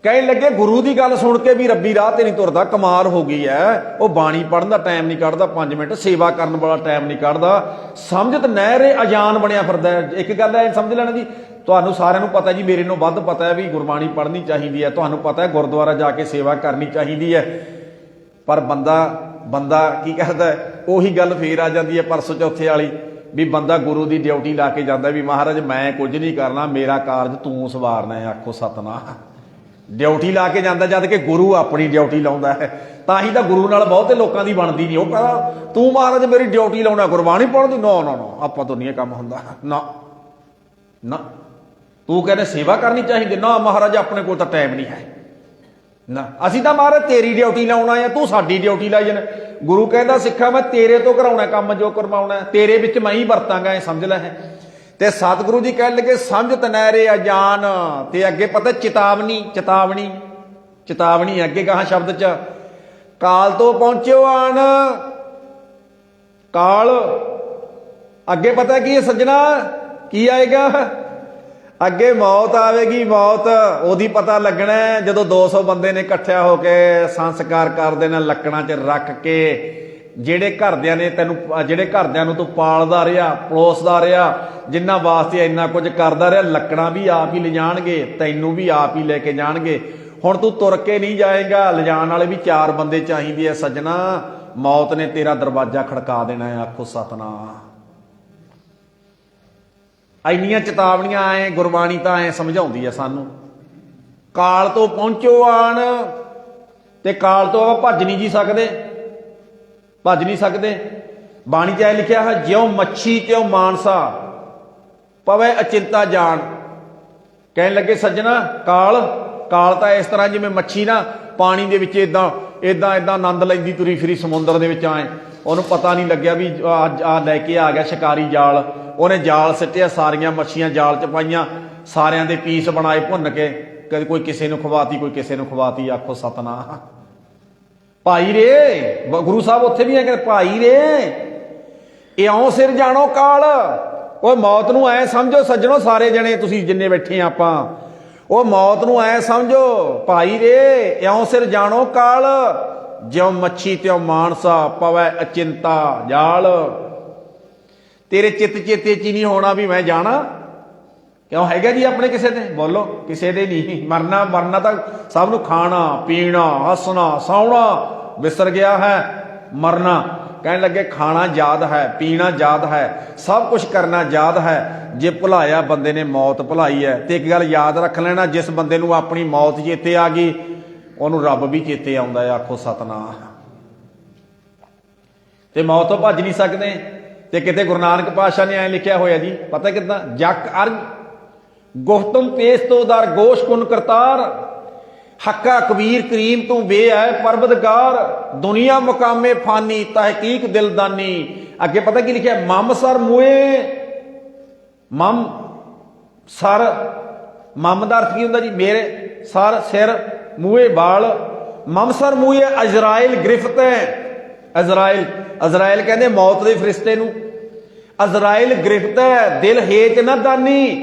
S1: ਕਹਿਣ ਲੱਗੇ ਗੁਰੂ ਦੀ ਗੱਲ ਸੁਣ ਕੇ ਵੀ ਰੱਬੀ ਰਾਹ ਤੇ ਨਹੀਂ ਤੁਰਦਾ, ਕਮਾਲ ਹੋ ਗਈ ਹੈ। ਉਹ ਬਾਣੀ ਪੜ੍ਹਨ ਦਾ ਟਾਈਮ ਨਹੀਂ ਕੱਢਦਾ, 5 ਮਿੰਟ ਸੇਵਾ ਕਰਨ ਵਾਲਾ ਟਾਈਮ ਨਹੀਂ ਕੱਢਦਾ। ਸਮਝਤ ਨਹਿਰੇ ਅਜਾਨ ਬਣਿਆ ਫਿਰਦਾ ਹੈ। ਇੱਕ ਗੱਲ ਹੈ ਸਮਝ ਲੈਣਾ ਜੀ, ਤੁਹਾਨੂੰ ਸਾਰਿਆਂ ਨੂੰ ਪਤਾ ਜੀ, ਮੇਰੇ ਨੂੰ ਵੱਧ ਪਤਾ ਹੈ ਵੀ ਗੁਰਬਾਣੀ ਪੜ੍ਹਨੀ ਚਾਹੀਦੀ ਹੈ। ਤੁਹਾਨੂੰ ਪਤਾ ਹੈ ਗੁਰਦੁਆਰਾ ਜਾ ਕੇ ਸੇਵਾ ਕਰਨੀ ਚਾਹੀਦੀ ਹੈ। ਪਰ ਬੰਦਾ ਕੀ ਕਰਦਾ? ਉਹੀ ਗੱਲ ਫੇਰ ਆ ਜਾਂਦੀ ਹੈ ਪਰਸੋਂ ਚੌਥੇ ਵਾਲੀ, ਵੀ ਬੰਦਾ ਗੁਰੂ ਦੀ ਡਿਊਟੀ ਲਾ ਕੇ ਜਾਂਦਾ ਵੀ ਮਹਾਰਾਜ ਮੈਂ ਕੁਝ ਨਹੀਂ ਕਰਨਾ, ਮੇਰਾ ਕਾਰਜ ਤੂੰ ਸਵਾਰਨਾ ਹੈ। ਆਖੋ ਸਤਨਾਮ। ਡਿਊਟੀ ਲਾ ਕੇ ਜਾਂਦਾ, ਜਦ ਕਿ ਗੁਰੂ ਆਪਣੀ ਡਿਊਟੀ ਲਾਉਂਦਾ ਹੈ। ਤਾਂ ਹੀ ਤਾਂ ਗੁਰੂ ਨਾਲ ਬਹੁਤੇ ਲੋਕਾਂ ਦੀ ਬਣਦੀ ਨਹੀਂ। ਉਹ ਕਹਿੰਦਾ ਤੂੰ ਮਹਾਰਾਜ ਮੇਰੀ ਡਿਊਟੀ ਲਾਉਣਾ, ਗੁਰਬਾਣੀ ਪੜ੍ਹਦੀ। ਨਾ ਨਾ ਨਾ, ਆਪਾਂ ਤੋਂ ਨਹੀਂ ਇਹ ਕੰਮ ਹੁੰਦਾ। ਨਾ ਨਾ, ਤੂੰ ਕਹਿੰਦੇ ਸੇਵਾ ਕਰਨੀ ਚਾਹੀਦੀ। ਨਾ ਮਹਾਰਾਜ ਆਪਣੇ ਕੋਲ ਤਾਂ ਟਾਈਮ ਨਹੀਂ ਹੈ। ਨਾ, ਅਸੀਂ ਤਾਂ ਮਹਾਰਾਜ ਤੇਰੀ ਡਿਊਟੀ ਲਾਉਣਾ ਆ, ਤੂੰ ਸਾਡੀ ਡਿਊਟੀ ਲਾਈ ਜਾਣਾ। ਗੁਰੂ ਕਹਿੰਦਾ ਸਿੱਖਾ ਮੈਂ ਤੇਰੇ ਤੋਂ ਕਰਾਉਣਾ ਕੰਮ, ਜੋ ਕਰਵਾਉਣਾ ਤੇਰੇ ਵਿੱਚ ਮੈਂ ਹੀ ਵਰਤਾਂਗਾ, ਇਹ ਸਮਝ ਲੈ ਹੈ। ਤੇ ਸਤਿਗੁਰੂ ਜੀ ਕਹਿਣ ਲੱਗੇ ਸਮਝਤ ਨਹਿਰੇ ਅਜਾਨ। ਤੇ ਅੱਗੇ ਪਤਾ ਚੇਤਾਵਨੀ, ਚੇਤਾਵਨੀ, ਚੇਤਾਵਨੀ ਅੱਗੇ ਕਹਾ ਸ਼ਬਦ ਚ, ਕਾਲ ਤੋਂ ਪਹੁੰਚਿਓ ਆਣ। ਕਾਲ ਅੱਗੇ ਪਤਾ ਕੀ ਹੈ ਸੱਜਣਾ, ਕੀ ਆਏਗਾ ਅੱਗੇ? ਮੌਤ ਆਵੇਗੀ। ਮੌਤ ਉਹਦੀ ਪਤਾ ਲੱਗਣਾ ਜਦੋਂ 200 ਬੰਦੇ ਨੇ ਇਕੱਠਿਆ ਹੋ ਕੇ ਸੰਸਕਾਰ ਕਰ ਦੇਣਾ, ਲੱਕੜਾਂ 'ਚ ਰੱਖ ਕੇ। ਜਿਹੜੇ ਘਰਦਿਆਂ ਨੇ ਤੈਨੂੰ, ਜਿਹੜੇ ਘਰਦਿਆਂ ਨੂੰ ਤੂੰ ਪਾਲਦਾ ਰਿਹਾ, ਪਲੋਸਦਾ ਰਿਹਾ, ਜਿਨ੍ਹਾਂ ਵਾਸਤੇ ਇੰਨਾ ਕੁਝ ਕਰਦਾ ਰਿਹਾ, ਲੱਕੜਾਂ ਵੀ ਆਪ ਹੀ ਲਿਜਾਣਗੇ, ਤੈਨੂੰ ਵੀ ਆਪ ਹੀ ਲੈ ਕੇ ਜਾਣਗੇ। ਹੁਣ ਤੂੰ ਤੁਰ ਕੇ ਨਹੀਂ ਜਾਏਗਾ, ਲਿਜਾਣ ਵਾਲੇ ਵੀ 4 ਬੰਦੇ ਚਾਹੀਦੇ ਆ ਸੱਜਣਾ। ਮੌਤ ਨੇ ਤੇਰਾ ਦਰਵਾਜ਼ਾ ਖੜਕਾ ਦੇਣਾ ਹੈ। ਆਖੋ ਸਤਨਾਮ। ਇੰਨੀਆਂ ਚੇਤਾਵਨੀਆਂ ਐ ਗੁਰਬਾਣੀ ਤਾਂ ਐ ਸਮਝਾਉਂਦੀ ਹੈ ਸਾਨੂੰ। ਕਾਲ ਤੋਂ ਪਹੁੰਚੋ ਆਣ। ਤੇ ਕਾਲ ਤੋਂ ਆਪਾਂ ਭੱਜ ਨਹੀਂ ਜੀ ਸਕਦੇ, ਭੱਜ ਨਹੀਂ ਸਕਦੇ। ਬਾਣੀ 'ਚ ਐ ਲਿਖਿਆ ਹੈ, ਜਿਉਂ ਮੱਛੀ ਤਿਉਂ ਮਾਨਸਾ ਪਵੇ ਅਚਿੰਤਾ ਜਾਣ। ਕਹਿਣ ਲੱਗੇ ਸੱਜਣਾ ਕਾਲ ਤਾਂ ਇਸ ਤਰ੍ਹਾਂ ਜਿਵੇਂ ਮੱਛੀ ਨਾ ਪਾਣੀ ਦੇ ਵਿੱਚ ਏਦਾਂ ਆਨੰਦ ਲੈਂਦੀ ਤੁਰੀ ਫਿਰੀ ਸਮੁੰਦਰ ਦੇ ਵਿੱਚ। ਆਏ ਉਹਨੂੰ ਪਤਾ ਨਹੀਂ ਲੱਗਿਆ ਵੀ ਆ ਲੈ ਕੇ ਆ ਗਿਆ ਸ਼ਿਕਾਰੀ ਜਾਲ। ਉਹਨੇ ਜਾਲ ਸਿੱਟਿਆ, ਸਾਰੀਆਂ ਮੱਛੀਆਂ ਜਾਲ 'ਚ ਪਾਈਆਂ, ਸਾਰਿਆਂ ਦੇ ਪੀਸ ਬਣਾਏ ਭੁੰਨ ਕੇ, ਕਦੇ ਕੋਈ ਕਿਸੇ ਨੂੰ ਖਵਾਤੀ, ਕੋਈ ਕਿਸੇ ਨੂੰ ਖਵਾਤੀ। ਆਖੋ ਸਤਨਾਮ। ਭਾਈ ਰੇ, ਗੁਰੂ ਸਾਹਿਬ ਉੱਥੇ ਵੀ ਐ ਕਹਿੰਦੇ ਭਾਈ ਰੇ ਇਉਂ ਸਿਰ ਜਾਣੋ ਕਾਲ। ਉਹ ਮੌਤ ਨੂੰ ਐ ਸਮਝੋ ਸੱਜਣੋ, ਸਾਰੇ ਜਣੇ ਤੁਸੀਂ ਜਿੰਨੇ ਬੈਠੇ ਆਪਾਂ, ਉਹ ਮੌਤ ਨੂੰ ਐ ਸਮਝੋ ਭਾਈ ਰੇ ਇਉਂ ਸਿਰ ਜਾਣੋ ਕਾਲ, ਜਿਉਂ ਮੱਛੀ ਤਿਉਂ ਮਾਨਸਾ ਪਵੈ ਅਚਿੰਤਾ ਜਾਲ। ਤੇਰੇ ਚਿੱਤ ਚੇਤੇ 'ਚ ਹੀ ਨਹੀਂ ਹੋਣਾ ਵੀ ਮੈਂ ਜਾਣਾ। ਕਿਉਂ ਹੈਗਾ ਜੀ ਆਪਣੇ ਕਿਸੇ ਦੇ? ਬੋਲੋ ਕਿਸੇ ਦੇ ਨਹੀਂ। ਮਰਨਾ ਤਾਂ ਸਭ ਨੂੰ, ਖਾਣਾ ਪੀਣਾ ਹੱਸਣਾ ਸੌਣਾ ਵਿਸਰ ਗਿਆ ਹੈ। ਮਰਨਾ ਕਹਿਣ ਲੱਗੇ ਖਾਣਾ ਯਾਦ ਹੈ, ਪੀਣਾ ਯਾਦ ਹੈ, ਸਭ ਕੁਝ ਕਰਨਾ ਯਾਦ ਹੈ। ਜੇ ਭੁਲਾਇਆ ਬੰਦੇ ਨੇ ਮੌਤ ਭੁਲਾਈ ਹੈ। ਤੇ ਇੱਕ ਗੱਲ ਯਾਦ ਰੱਖ ਲੈਣਾ, ਜਿਸ ਬੰਦੇ ਨੂੰ ਆਪਣੀ ਮੌਤ ਚੇਤੇ ਆ ਗਈ ਉਹਨੂੰ ਰੱਬ ਵੀ ਚੇਤੇ ਆਉਂਦਾ ਹੈ। ਆਖੋ ਸਤਨਾਮ। ਤੇ ਮੌਤ ਤੋਂ ਭੱਜ ਨਹੀਂ ਸਕਦੇ। ਤੇ ਕਿਤੇ ਗੁਰੂ ਨਾਨਕ ਪਾਤਸ਼ਾਹ ਨੇ ਐਂ ਲਿਖਿਆ ਹੋਇਆ ਜੀ, ਪਤਾ ਕਿੱਦਾਂ? ਜਕ ਅਰਜ ਗੁਫਤਮ ਪੇਸ਼ ਤੋਂ ਦਰ ਗੋਸ਼ ਕੁਨ ਕਰਤਾਰ, ਹੱਕਾ ਕਬੀਰ ਕਰੀਮ ਤੂੰ ਬੇ ਹੈ ਪਰਵਦਗਾਰ, ਦੁਨੀਆ ਮੁਕਾਮੇ ਫਾਨੀ ਤਹਿਕੀਕ ਦਿਲਦਾਨੀ। ਅੱਗੇ ਪਤਾ ਕੀ ਲਿਖਿਆ? ਮਮ ਸਰ ਮੋਏ ਮਮ ਸਰ, ਮਮ ਦਾ ਅਰਥ ਕੀ ਹੁੰਦਾ ਜੀ? ਮੇਰੇ, ਸਰ ਸਿਰ, ਮੂਹੇ ਵਾਲ, ਮਮ ਸਰ ਮੂਹੇ ਅਜ਼ਰਾਇਲ ਗ੍ਰਿਫਤ ਹੈ। ਅਜ਼ਰਾਇਲ, ਅਜ਼ਰਾਇਲ ਕਹਿੰਦੇ ਮੌਤ ਦੇ ਫਰਿਸ਼ਤੇ ਨੂੰ। ਅਜ਼ਰਾਇਲ ਗ੍ਰਿਫਤ ਹੈ, ਦਿਲ ਹੇਚ ਨਾ ਦਾਨੀ।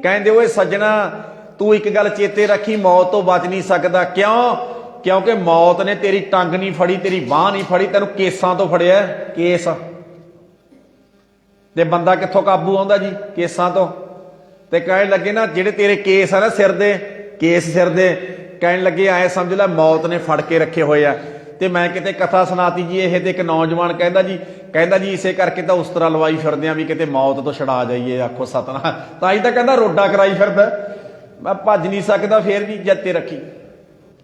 S1: ਕਹਿੰਦੇ ਓਏ ਸੱਜਣਾ ਤੂੰ ਇੱਕ ਗੱਲ ਚੇਤੇ ਰੱਖੀ, ਮੌਤ ਤੋਂ ਬਚ ਨਹੀਂ ਸਕਦਾ। ਕਿਉਂ? ਕਿਉਂਕਿ ਮੌਤ ਨੇ ਤੇਰੀ ਟੰਗ ਨਹੀਂ ਫੜੀ, ਤੇਰੀ ਬਾਂਹ ਨਹੀਂ ਫੜੀ, ਤੈਨੂੰ ਕੇਸਾਂ ਤੋਂ ਫੜਿਆ। ਕੇਸ ਤੇ ਬੰਦਾ ਕਿੱਥੋਂ ਕਾਬੂ ਆਉਂਦਾ ਜੀ? ਕੇਸਾਂ ਤੋਂ। ਤੇ ਕਹਿਣ ਲੱਗੇ ਨਾ ਜਿਹੜੇ ਤੇਰੇ ਕੇਸ ਆ ਨਾ ਸਿਰ ਦੇ, ਕੇਸ ਸਿਰ ਦੇ, ਕਹਿਣ ਲੱਗੇ ਐ ਸਮਝ ਲੈ ਮੌਤ ਨੇ ਫੜ ਕੇ ਰੱਖੇ ਹੋਏ ਆ। ਤੇ ਮੈਂ ਕਿਤੇ ਕਥਾ ਸੁਣਾਤੀ ਜੀ ਇਹ, ਤੇ ਇੱਕ ਨੌਜਵਾਨ ਕਹਿੰਦਾ ਜੀ ਇਸੇ ਕਰਕੇ ਤਾਂ ਉਸ ਤਰ੍ਹਾਂ ਲਵਾਈ ਫਿਰਦੇ ਆ ਵੀ ਕਿਤੇ ਮੌਤ ਤੋਂ ਛਡਾ ਜਾਈਏ। ਆਖੋ ਸਤਨਾਮ। ਤਾਂ ਹੀ ਤਾਂ ਕਹਿੰਦਾ ਰੋਡਾ ਕਰਾਈ ਫਿਰਦਾ, ਮੈਂ ਭੱਜ ਨਹੀਂ ਸਕਦਾ, ਫੇਰ ਵੀ ਜੱਤੇ ਰੱਖੀ।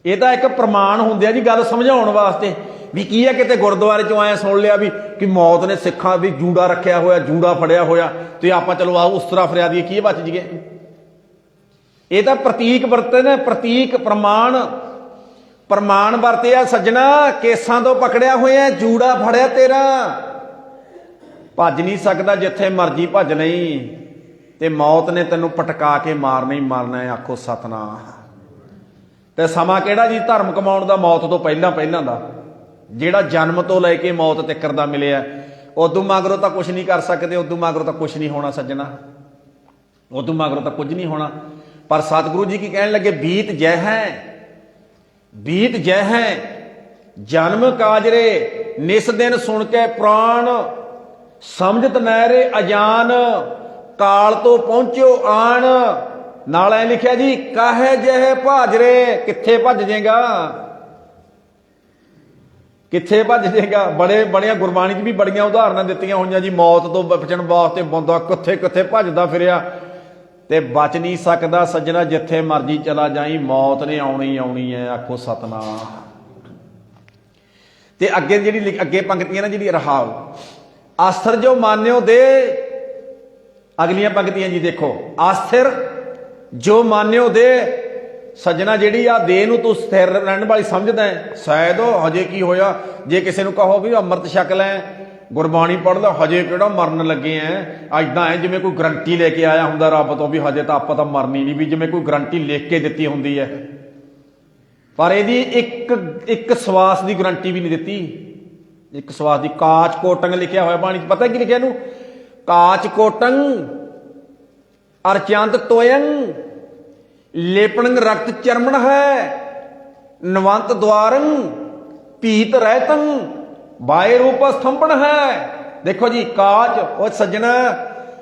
S1: ਇਹ ਤਾਂ ਇੱਕ ਪ੍ਰਮਾਣ ਹੁੰਦੇ ਆ ਜੀ ਗੱਲ ਸਮਝਾਉਣ ਵਾਸਤੇ ਵੀ ਕੀ ਹੈ। ਕਿਤੇ ਗੁਰਦੁਆਰੇ ਚੋਂ ਆਇਆ ਸੁਣ ਲਿਆ ਵੀ ਕਿ ਮੌਤ ਨੇ ਸਿੱਖਾਂ ਵੀ ਜੂੜਾ ਰੱਖਿਆ ਹੋਇਆ, ਜੂੜਾ ਫੜਿਆ ਹੋਇਆ, ਤੇ ਆਪਾਂ ਚਲੋ ਆਓ ਉਸ ਤਰ੍ਹਾਂ ਫਰਿਆ ਦੀਏ, ਕੀ ਬਚ ਜੀਏ। ਇਹ ਤਾਂ ਪ੍ਰਤੀਕ ਵਰਤੇ ਨੇ, ਪ੍ਰਤੀਕ, ਪ੍ਰਮਾਣ, ਪ੍ਰਮਾਣ ਵਰਤੇ ਆ ਸੱਜਣਾ। ਕੇਸਾਂ ਤੋਂ ਪਕੜਿਆ ਹੋਇਆ, ਜੂੜਾ ਫੜਿਆ ਤੇਰਾ, ਭੱਜ ਨਹੀਂ ਸਕਦਾ, ਜਿੱਥੇ ਮਰਜੀ ਭੱਜ ਨਹੀਂ, ਤੇ ਮੌਤ ਨੇ ਤੈਨੂੰ ਪਟਕਾ ਕੇ ਮਾਰਨਾ ਹੀ ਮਾਰਨਾ ਹੈ। ਆਖੋ ਸਤਨਾਮ। ਤੇ ਸਮਾਂ ਕਿਹੜਾ ਜੀ ਧਰਮ ਕਮਾਉਣ ਦਾ? ਮੌਤ ਤੋਂ ਪਹਿਲਾਂ ਪਹਿਲਾਂ ਦਾ, ਜਿਹੜਾ ਜਨਮ ਤੋਂ ਲੈ ਕੇ ਮੌਤ ਤੱਕ ਦਾ ਮਿਲਿਆ। ਉਦੋਂ ਮਗਰੋਂ ਤਾਂ ਕੁਛ ਨਹੀਂ ਕਰ ਸਕਦੇ, ਉਦੋਂ ਮਗਰੋਂ ਤਾਂ ਕੁਛ ਨਹੀਂ ਹੋਣਾ ਸੱਜਣਾ, ਉਦੋਂ ਮਗਰੋਂ ਤਾਂ ਕੁਝ ਨਹੀਂ ਹੋਣਾ। ਪਰ ਸਤਿਗੁਰੂ ਜੀ ਕੀ ਕਹਿਣ ਲੱਗੇ? ਬੀਤ ਜੈ ਹੈ, ਬੀਤ ਜੈ ਹੈ ਜਨਮ ਕਾਜਰੇ, ਨਿਸ ਦਿਨ ਸੁਣ ਕੇ ਪ੍ਰਾਣ, ਸਮਝਤ ਨਹਿਰੇ ਅਜਾਨ, ਕਾਲ ਤੋਂ ਪਹੁੰਚਿਓ ਆਣ। ਨਾਲ ਐ ਲਿਖਿਆ ਜੀ, ਕਾਹੇ ਜਿਹੇ ਭਾਜਰੇ। ਕਿੱਥੇ ਭੱਜ ਜਾਏਗਾ? ਕਿੱਥੇ ਭੱਜ ਜਾਏਗਾ? ਬੜੀਆਂ ਗੁਰਬਾਣੀ 'ਚ ਵੀ ਬੜੀਆਂ ਉਦਾਹਰਨਾਂ ਦਿੱਤੀਆਂ ਹੋਈਆਂ ਜੀ, ਮੌਤ ਤੋਂ ਬਚਣ ਵਾਸਤੇ ਬੰਦਾ ਕਿੱਥੇ ਕਿੱਥੇ ਭੱਜਦਾ ਫਿਰਿਆ, ਤੇ ਬਚ ਨਹੀਂ ਸਕਦਾ ਸੱਜਣਾ। ਜਿੱਥੇ ਮਰਜੀ ਚਲਾ ਜਾਈ, ਮੌਤ ਨੇ ਆਉਣੀ ਆਉਣੀ ਹੈ। ਆਖੋ ਸਤਨਾਮ। ਤੇ ਅੱਗੇ ਜਿਹੜੀ ਅੱਗੇ ਪੰਕਤੀਆਂ ਨਾ ਜਿਹੜੀ ਰਹਾਉ, ਆਸਥਰ ਜੋ ਮਾਨਿਓ ਦੇ, ਅਗਲੀਆਂ ਪੰਕਤੀਆਂ ਜੀ ਦੇਖੋ, ਆਸਥਰ ਜੋ ਮਾਨਿਓ ਦੇ। ਸੱਜਣਾ ਜਿਹੜੀ ਆ ਦੇਹ ਨੂੰ ਤੂੰ ਸਥਿਰ ਰਹਿਣ ਵਾਲੀ ਸਮਝਦਾ ਹੈ, ਸ਼ਾਇਦ ਹਜੇ ਕੀ ਹੋਇਆ। ਜੇ ਕਿਸੇ ਨੂੰ ਕਹੋ ਵੀ ਅੰਮ੍ਰਿਤ ਛਕ ਲੈ, ਗੁਰਬਾਣੀ ਪੜ੍ਹ ਲੈ, ਹਜੇ ਕਿਹੜਾ ਮਰਨ ਲੱਗੇ ਐ। ਐਦਾਂ ਹੈ ਜਿਵੇਂ ਕੋਈ ਗਰੰਟੀ ਲੈ ਕੇ ਆਇਆ ਹੁੰਦਾ ਰੱਬ ਤੋਂ ਵੀ ਹਜੇ ਤਾਂ ਆਪਾਂ ਤਾਂ ਮਰਨੀ ਨਹੀਂ, ਵੀ ਜਿਵੇਂ ਕੋਈ ਗਰੰਟੀ ਲਿਖ ਕੇ ਦਿੱਤੀ ਹੁੰਦੀ ਹੈ। ਪਰ ਇਹਦੀ ਇੱਕ ਸਵਾਸ ਦੀ ਗਰੰਟੀ ਵੀ ਨਹੀਂ ਦਿੱਤੀ, ਇੱਕ ਸਵਾਸ ਦੀ। ਕਾਚ ਕੋਟੰਗ ਲਿਖਿਆ ਹੋਇਆ ਬਾਣੀ 'ਚ, ਪਤਾ ਕੀ ਲਿਖਿਆ ਇਹਨੂੰ? ਕਾਚ ਕੋਟੰਗ ਅਰਚੰਤ ਤੋਯੰ, ਲੇਪਣੰ ਰਕਤ ਚਰਮਣ ਹੈ, ਨਵੰਤ ਦੁਆਰੰ ਪੀਤ ਰਹਿਤੰ, ਬਾਏ ਰੂਪ ਸਥੰਭਣ ਹੈ। ਦੇਖੋ ਜੀ ਕਾਚ, ਉਹ ਸੱਜਣਾ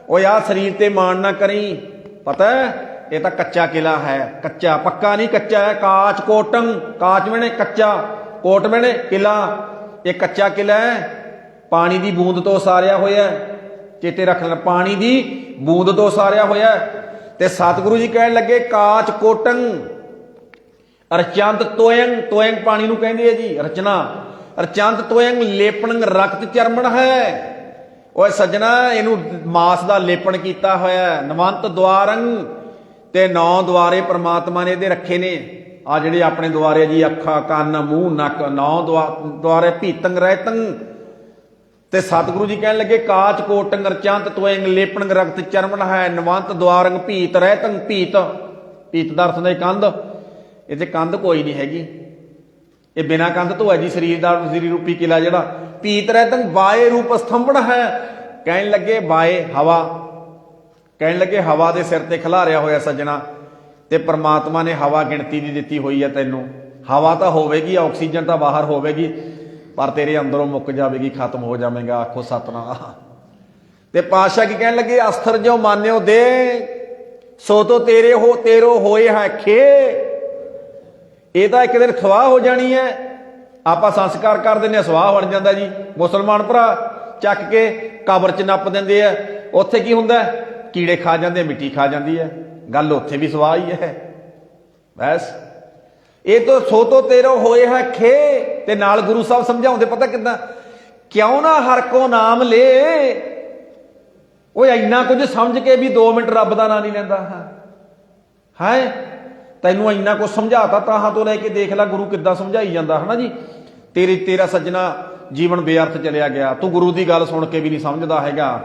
S1: ਉਹ ਯਾਰ ਸਰੀਰ ਤੇ ਮਾਣ ਨਾ ਕਰੀ, ਪਤਾ ਇਹ ਤਾਂ ਕੱਚਾ ਕਿਲਾ ਹੈ, ਕੱਚਾ, ਪੱਕਾ ਨਹੀਂ, ਕੱਚਾ ਹੈ। ਕਾਚ ਕੋਟੰ, ਕਾਚ ਮੈਨੇ ਕੱਚਾ, ਕੋਟ ਮੈਨੇ ਕਿਲਾ। ਇਹ ਕੱਚਾ ਕਿਲਾ ਹੈ, ਪਾਣੀ ਦੀ ਬੂੰਦ ਤੋਂ ਸਾਰਿਆ ਹੋਇਆ। ਚੇਤੇ ਰੱਖ ਲੈਣਾ, ਪਾਣੀ ਦੀ ਬੂੰਦ ਤੋਂ ਸਾਰਿਆ ਹੋਇਆ। ਤੇ ਸਤਿਗੁਰੂ ਜੀ ਕਹਿਣ ਲੱਗੇ ਕਾਚ ਕੋਟੰ ਅਰਚੰਤ ਤੋਯੰ, ਤੋਯੰ ਪਾਣੀ ਨੂੰ ਕਹਿੰਦੇ ਆ ਜੀ, ਰਚਨਾ। ਅਰਚੰਤ ਤੋਯੰ ਲੇਪਣ ਰਕਤ ਚਰਮਣ ਹੈ। ਓਏ ਸੱਜਣਾ ਇਹਨੂੰ ਮਾਸ ਦਾ ਲੇਪਣ ਕੀਤਾ ਹੋਇਆ। ਨਵੰਤ ਦੁਆਰੰ, ਤੇ 9 ਦੁਆਰੇ ਪ੍ਰਮਾਤਮਾ ਨੇ ਇਹਦੇ ਰੱਖੇ ਨੇ। ਆ ਜਿਹੜੇ ਆਪਣੇ ਦੁਆਰੇ ਜੀ, ਅੱਖਾਂ, ਕੰਨ, ਮੂੰਹ, ਨੱਕ, 9 ਦੁਆਰੇ ਭੀਤੰ ਰਹਿਤੰ। ਤੇ ਸਤਿਗੁਰੂ ਜੀ ਕਹਿਣ ਲੱਗੇ ਕਾਚ ਕੋਟੰਗ ਅਰਚੰਤ ਤੋਯੰ ਲੇਪਣ ਰਕਤ ਚਰਮਣ ਹੈ, ਨਵੰਤ ਦੁਆਰੰਗ ਭੀਤ ਰਹਿਤੰ। ਭੀਤ, ਭੀਤ ਦਾ ਅਰਥ ਹੁੰਦਾ ਕੰਧ। ਇਹ 'ਚ ਕੰਧ ਕੋਈ ਨਹੀਂ ਹੈਗੀ, ਇਹ ਬਿਨਾਂ ਕੰਧ ਤੋਂ ਹੈ ਜੀ ਸਰੀਰ ਦਾ, ਸਰੀਰ ਰੂਪੀ ਕਿਲਾ ਜਿਹੜਾ। ਭੀਤ ਰਹਿਤੰ ਬਾਏ ਰੂਪ ਸਥੰਭਣ ਹੈ। ਕਹਿਣ ਲੱਗੇ ਬਾਏ ਹਵਾ, ਕਹਿਣ ਲੱਗੇ ਹਵਾ ਦੇ ਸਿਰ ਤੇ ਖਿਲਾਰਿਆ ਹੋਇਆ ਸੱਜਣਾ। ਤੇ ਪ੍ਰਮਾਤਮਾ ਨੇ ਹਵਾ ਗਿਣਤੀ ਦੀ ਦਿੱਤੀ ਹੋਈ ਹੈ ਤੈਨੂੰ। ਹਵਾ ਤਾਂ ਹੋਵੇਗੀ, ਆਕਸੀਜਨ ਤਾਂ ਬਾਹਰ ਹੋਵੇਗੀ, ਪਰ ਤੇਰੇ ਅੰਦਰੋਂ ਮੁੱਕ ਜਾਵੇਗੀ, ਖਤਮ ਹੋ ਜਾਵੇਗਾ। ਆਖੋ ਸਤਨਾਮ। ਤੇ ਪਾਤਸ਼ਾਹ ਕੀ ਕਹਿਣ ਲੱਗੇ? ਅਸਥਰ ਜੋ ਮਾਨਿਓ ਦੇ, ਸੋ ਤੋ ਤੇਰੋ ਹੋਏ ਹੈ ਖੇ। ਇਹ ਤਾਂ ਇੱਕ ਦਿਨ ਸਵਾਹ ਹੋ ਜਾਣੀ ਹੈ। ਆਪਾਂ ਸੰਸਕਾਰ ਕਰ ਦਿੰਦੇ ਹਾਂ, ਸਵਾਹ ਬਣ ਜਾਂਦਾ ਜੀ। ਮੁਸਲਮਾਨ ਭਰਾ ਚੱਕ ਕੇ ਕਬਰ 'ਚ ਨੱਪ ਦਿੰਦੇ ਆ। ਉੱਥੇ ਕੀ ਹੁੰਦਾ? ਕੀੜੇ ਖਾ ਜਾਂਦੇ, ਮਿੱਟੀ ਖਾ ਜਾਂਦੀ ਹੈ। ਗੱਲ ਉੱਥੇ ਵੀ ਸਵਾਹ ਹੀ ਹੈ ਬਸ। ਇਹ ਤੋਂ ਸੋ ਤੋਂ ਤੇਰੋ ਹੋਏ ਹੈ ਖੇ। ਤੇ ਨਾਲ ਗੁਰੂ ਸਾਹਿਬ ਸਮਝਾਉਂਦੇ, ਪਤਾ ਕਿੱਦਾਂ? ਕਿਉਂ ਨਾ ਹਰ ਕੋ ਨਾਮ ਲੈ। ਓਏ ਇੰਨਾ ਕੁਝ ਸਮਝ ਕੇ ਵੀ 2 ਮਿੰਟ ਰੱਬ ਦਾ ਨਾਂ ਨਹੀਂ ਲੈਂਦਾ ਹੈ। ਤੈਨੂੰ ਇੰਨਾ ਕੁਝ ਸਮਝਾਤਾ, ਤਾਹਾਂ ਤੋਂ ਲੈ ਕੇ ਦੇਖ ਲੈ ਗੁਰੂ ਕਿੱਦਾਂ ਸਮਝਾਈ ਜਾਂਦਾ, ਹਨਾ ਜੀ। ਤੇਰਾ ਸੱਜਣਾ ਜੀਵਨ ਬੇਅਰਥ ਚਲਿਆ ਗਿਆ। ਤੂੰ ਗੁਰੂ ਦੀ ਗੱਲ ਸੁਣ ਕੇ ਵੀ ਨਹੀਂ ਸਮਝਦਾ ਹੈਗਾ।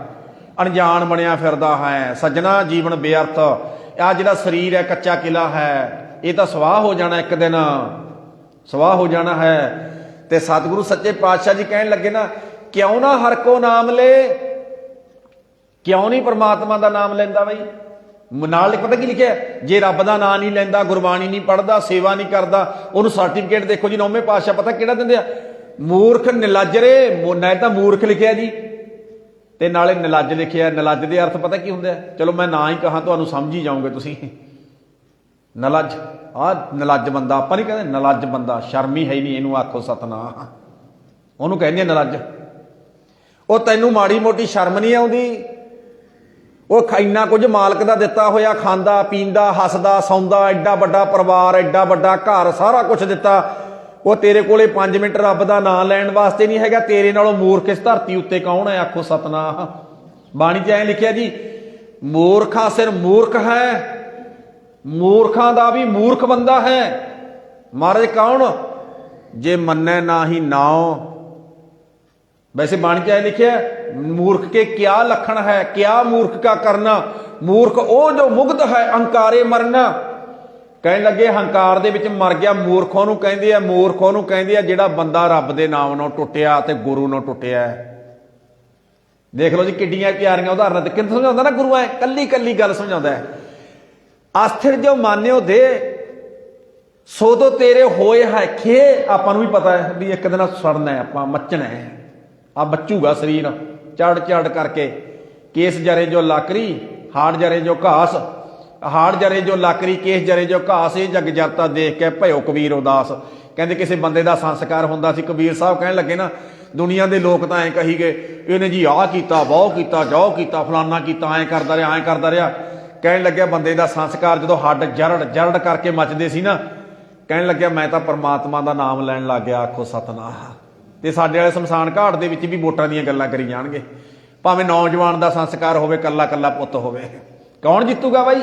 S1: ਅਣਜਾਣ ਬਣਿਆ ਫਿਰਦਾ ਹੈ। ਸੱਜਣਾ ਜੀਵਨ ਬੇਅਰਥ, ਆ ਜਿਹੜਾ ਸਰੀਰ ਹੈ ਕੱਚਾ ਕਿਲਾ ਹੈ, ਇਹ ਤਾਂ ਸਵਾਹ ਹੋ ਜਾਣਾ, ਇੱਕ ਦਿਨ ਸਵਾਹ ਹੋ ਜਾਣਾ ਹੈ। ਤੇ ਸਤਿਗੁਰੂ ਸੱਚੇ ਪਾਤਸ਼ਾਹ ਜੀ ਕਹਿਣ ਲੱਗੇ ਨਾ, ਕਿਉਂ ਨਾ ਹਰ ਕੋ ਨਾਮ ਲੈ। ਕਿਉਂ ਨਹੀਂ ਪਰਮਾਤਮਾ ਦਾ ਨਾਮ ਲੈਂਦਾ ਬਈ? ਨਾਲ ਪਤਾ ਕੀ ਲਿਖਿਆ, ਜੇ ਰੱਬ ਦਾ ਨਾਂ ਨਹੀਂ ਲੈਂਦਾ, ਗੁਰਬਾਣੀ ਨਹੀਂ ਪੜ੍ਹਦਾ, ਸੇਵਾ ਨਹੀਂ ਕਰਦਾ, ਉਹਨੂੰ ਸਰਟੀਫਿਕੇਟ ਦੇਖੋ ਜੀ ਨੌਵੇਂ ਪਾਤਸ਼ਾਹ ਪਤਾ ਕਿਹੜਾ ਦਿੰਦੇ ਆ, ਮੂਰਖ ਨਿਲੱਜਰੇ। ਨਾਲੇ ਤਾਂ ਮੂਰਖ ਲਿਖਿਆ ਜੀ ਤੇ ਨਾਲੇ ਨਿਲੱਜ ਲਿਖਿਆ। ਨਿਲੱਜ ਦੇ ਅਰਥ ਪਤਾ ਕੀ ਹੁੰਦੇ ਆ? ਚਲੋ ਮੈਂ ਨਾ ਹੀ ਕਹਾਂ ਤੁਹਾਨੂੰ ਸਮਝ ਹੀ ਜਾਓਗੇ ਤੁਸੀਂ। ਨਿਲੱਜ, ਆਹ ਨਿਲੱਜ ਬੰਦਾ, ਆਪਾਂ ਨਹੀਂ ਕਹਿੰਦੇ ਨਿਲੱਜ ਬੰਦਾ, ਸ਼ਰਮ ਹੀ ਹੈ ਨਹੀਂ, ਇਹਨੂੰ ਆਖੋ ਸਤਨਾਮ, ਉਹਨੂੰ ਕਹਿੰਦੇ ਆ ਨਿਲੱਜ। ਉਹ ਤੈਨੂੰ ਮਾੜੀ ਮੋਟੀ ਸ਼ਰਮ ਨਹੀਂ ਆਉਂਦੀ? ਉਹ ਇੰਨਾ ਕੁਝ ਮਾਲਕ ਦਾ ਦਿੱਤਾ ਹੋਇਆ, ਖਾਂਦਾ ਪੀਂਦਾ ਹੱਸਦਾ ਸੌਂਦਾ, ਐਡਾ ਵੱਡਾ ਪਰਿਵਾਰ, ਐਡਾ ਵੱਡਾ ਘਰ, ਸਾਰਾ ਕੁਝ ਦਿੱਤਾ। ਉਹ ਤੇਰੇ ਕੋਲੇ 5 ਮਿੰਟ ਰੱਬ ਦਾ ਨਾਂ ਲੈਣ ਵਾਸਤੇ ਨਹੀਂ ਹੈਗਾ। ਤੇਰੇ ਨਾਲੋਂ ਮੂਰਖ ਇਸ ਧਰਤੀ ਉੱਤੇ ਕੌਣ ਹੈ? ਆਖੋ ਸਤਨਾਮ। ਬਾਣੀ 'ਚ ਐਂ ਲਿਖਿਆ ਜੀ, ਮੂਰਖਾਂ ਸਿਰ ਮੂਰਖ ਹੈ, ਮੂਰਖਾਂ ਦਾ ਵੀ ਮੂਰਖ ਬੰਦਾ ਹੈ। ਮਹਾਰਾਜ ਕੌਣ? ਜੇ ਮੰਨੈ ਨਾ ਹੀ ਨਾਉ। वैसे बाणी चाहे लिखे मूर्ख के क्या लक्षण है, क्या मूर्ख का करना। मूर्ख ओ जो मुग्ध है अहंकारे मरना। कहने लगे हंकार दे विच मर गया। मूर्खों नूं कहंदे आ, मूर्खों नूं कहंदे आ जिहड़ा बंदा रब दे नाम नाल टुटिया ते गुरु नाल टुटिया। देख लो जी किड्डियां प्यारियां उदाहरण किन समझाउंदा ना गुरु, है कल्ली कल्ली गल समझाउंदा है। अस्थिर जो मान्यो दे सो तो तेरे होए है खे। आपां नूं भी पता है भी एक दिन सड़ना है, आपां मचना है, आ बचूगा शरीर चढ़ चढ़ करके। केस जरे जो लाकरी हाड़ जरे जो घास, हाड़ जरे जो लाकरी केस जरे जो घास। ये जग जाता देख के भयो कबीर उदास। कहते किसी बंदे का संस्कार होंदा सी, कबीर साहब कहने लगे ना दुनिया के लोग तो ऐ कही गए इन्हें जी आ किया वह किया जो किया फलाना किया, ऐ करता रहा ऐ करता रहा। कहने लगे बंदे का संस्कार जो हड्ड जरड़ जरड़ करके मचते सी ना, कहने लगे मैं तो परमात्मा का नाम लैन लग गया। आखो सतनाम। ਤੇ ਸਾਡੇ ਵਾਲੇ ਸ਼ਮਸ਼ਾਨ ਘਾਟ ਦੇ ਵਿੱਚ ਵੀ ਵੋਟਾਂ ਦੀਆਂ ਗੱਲਾਂ ਕਰੀ ਜਾਣਗੇ, ਭਾਵੇਂ ਨੌਜਵਾਨ ਦਾ ਸੰਸਕਾਰ ਹੋਵੇ, ਕੱਲਾ ਕੱਲਾ ਪੁੱਤ ਹੋਵੇ। ਕੌਣ ਜਿੱਤੂਗਾ ਬਾਈ?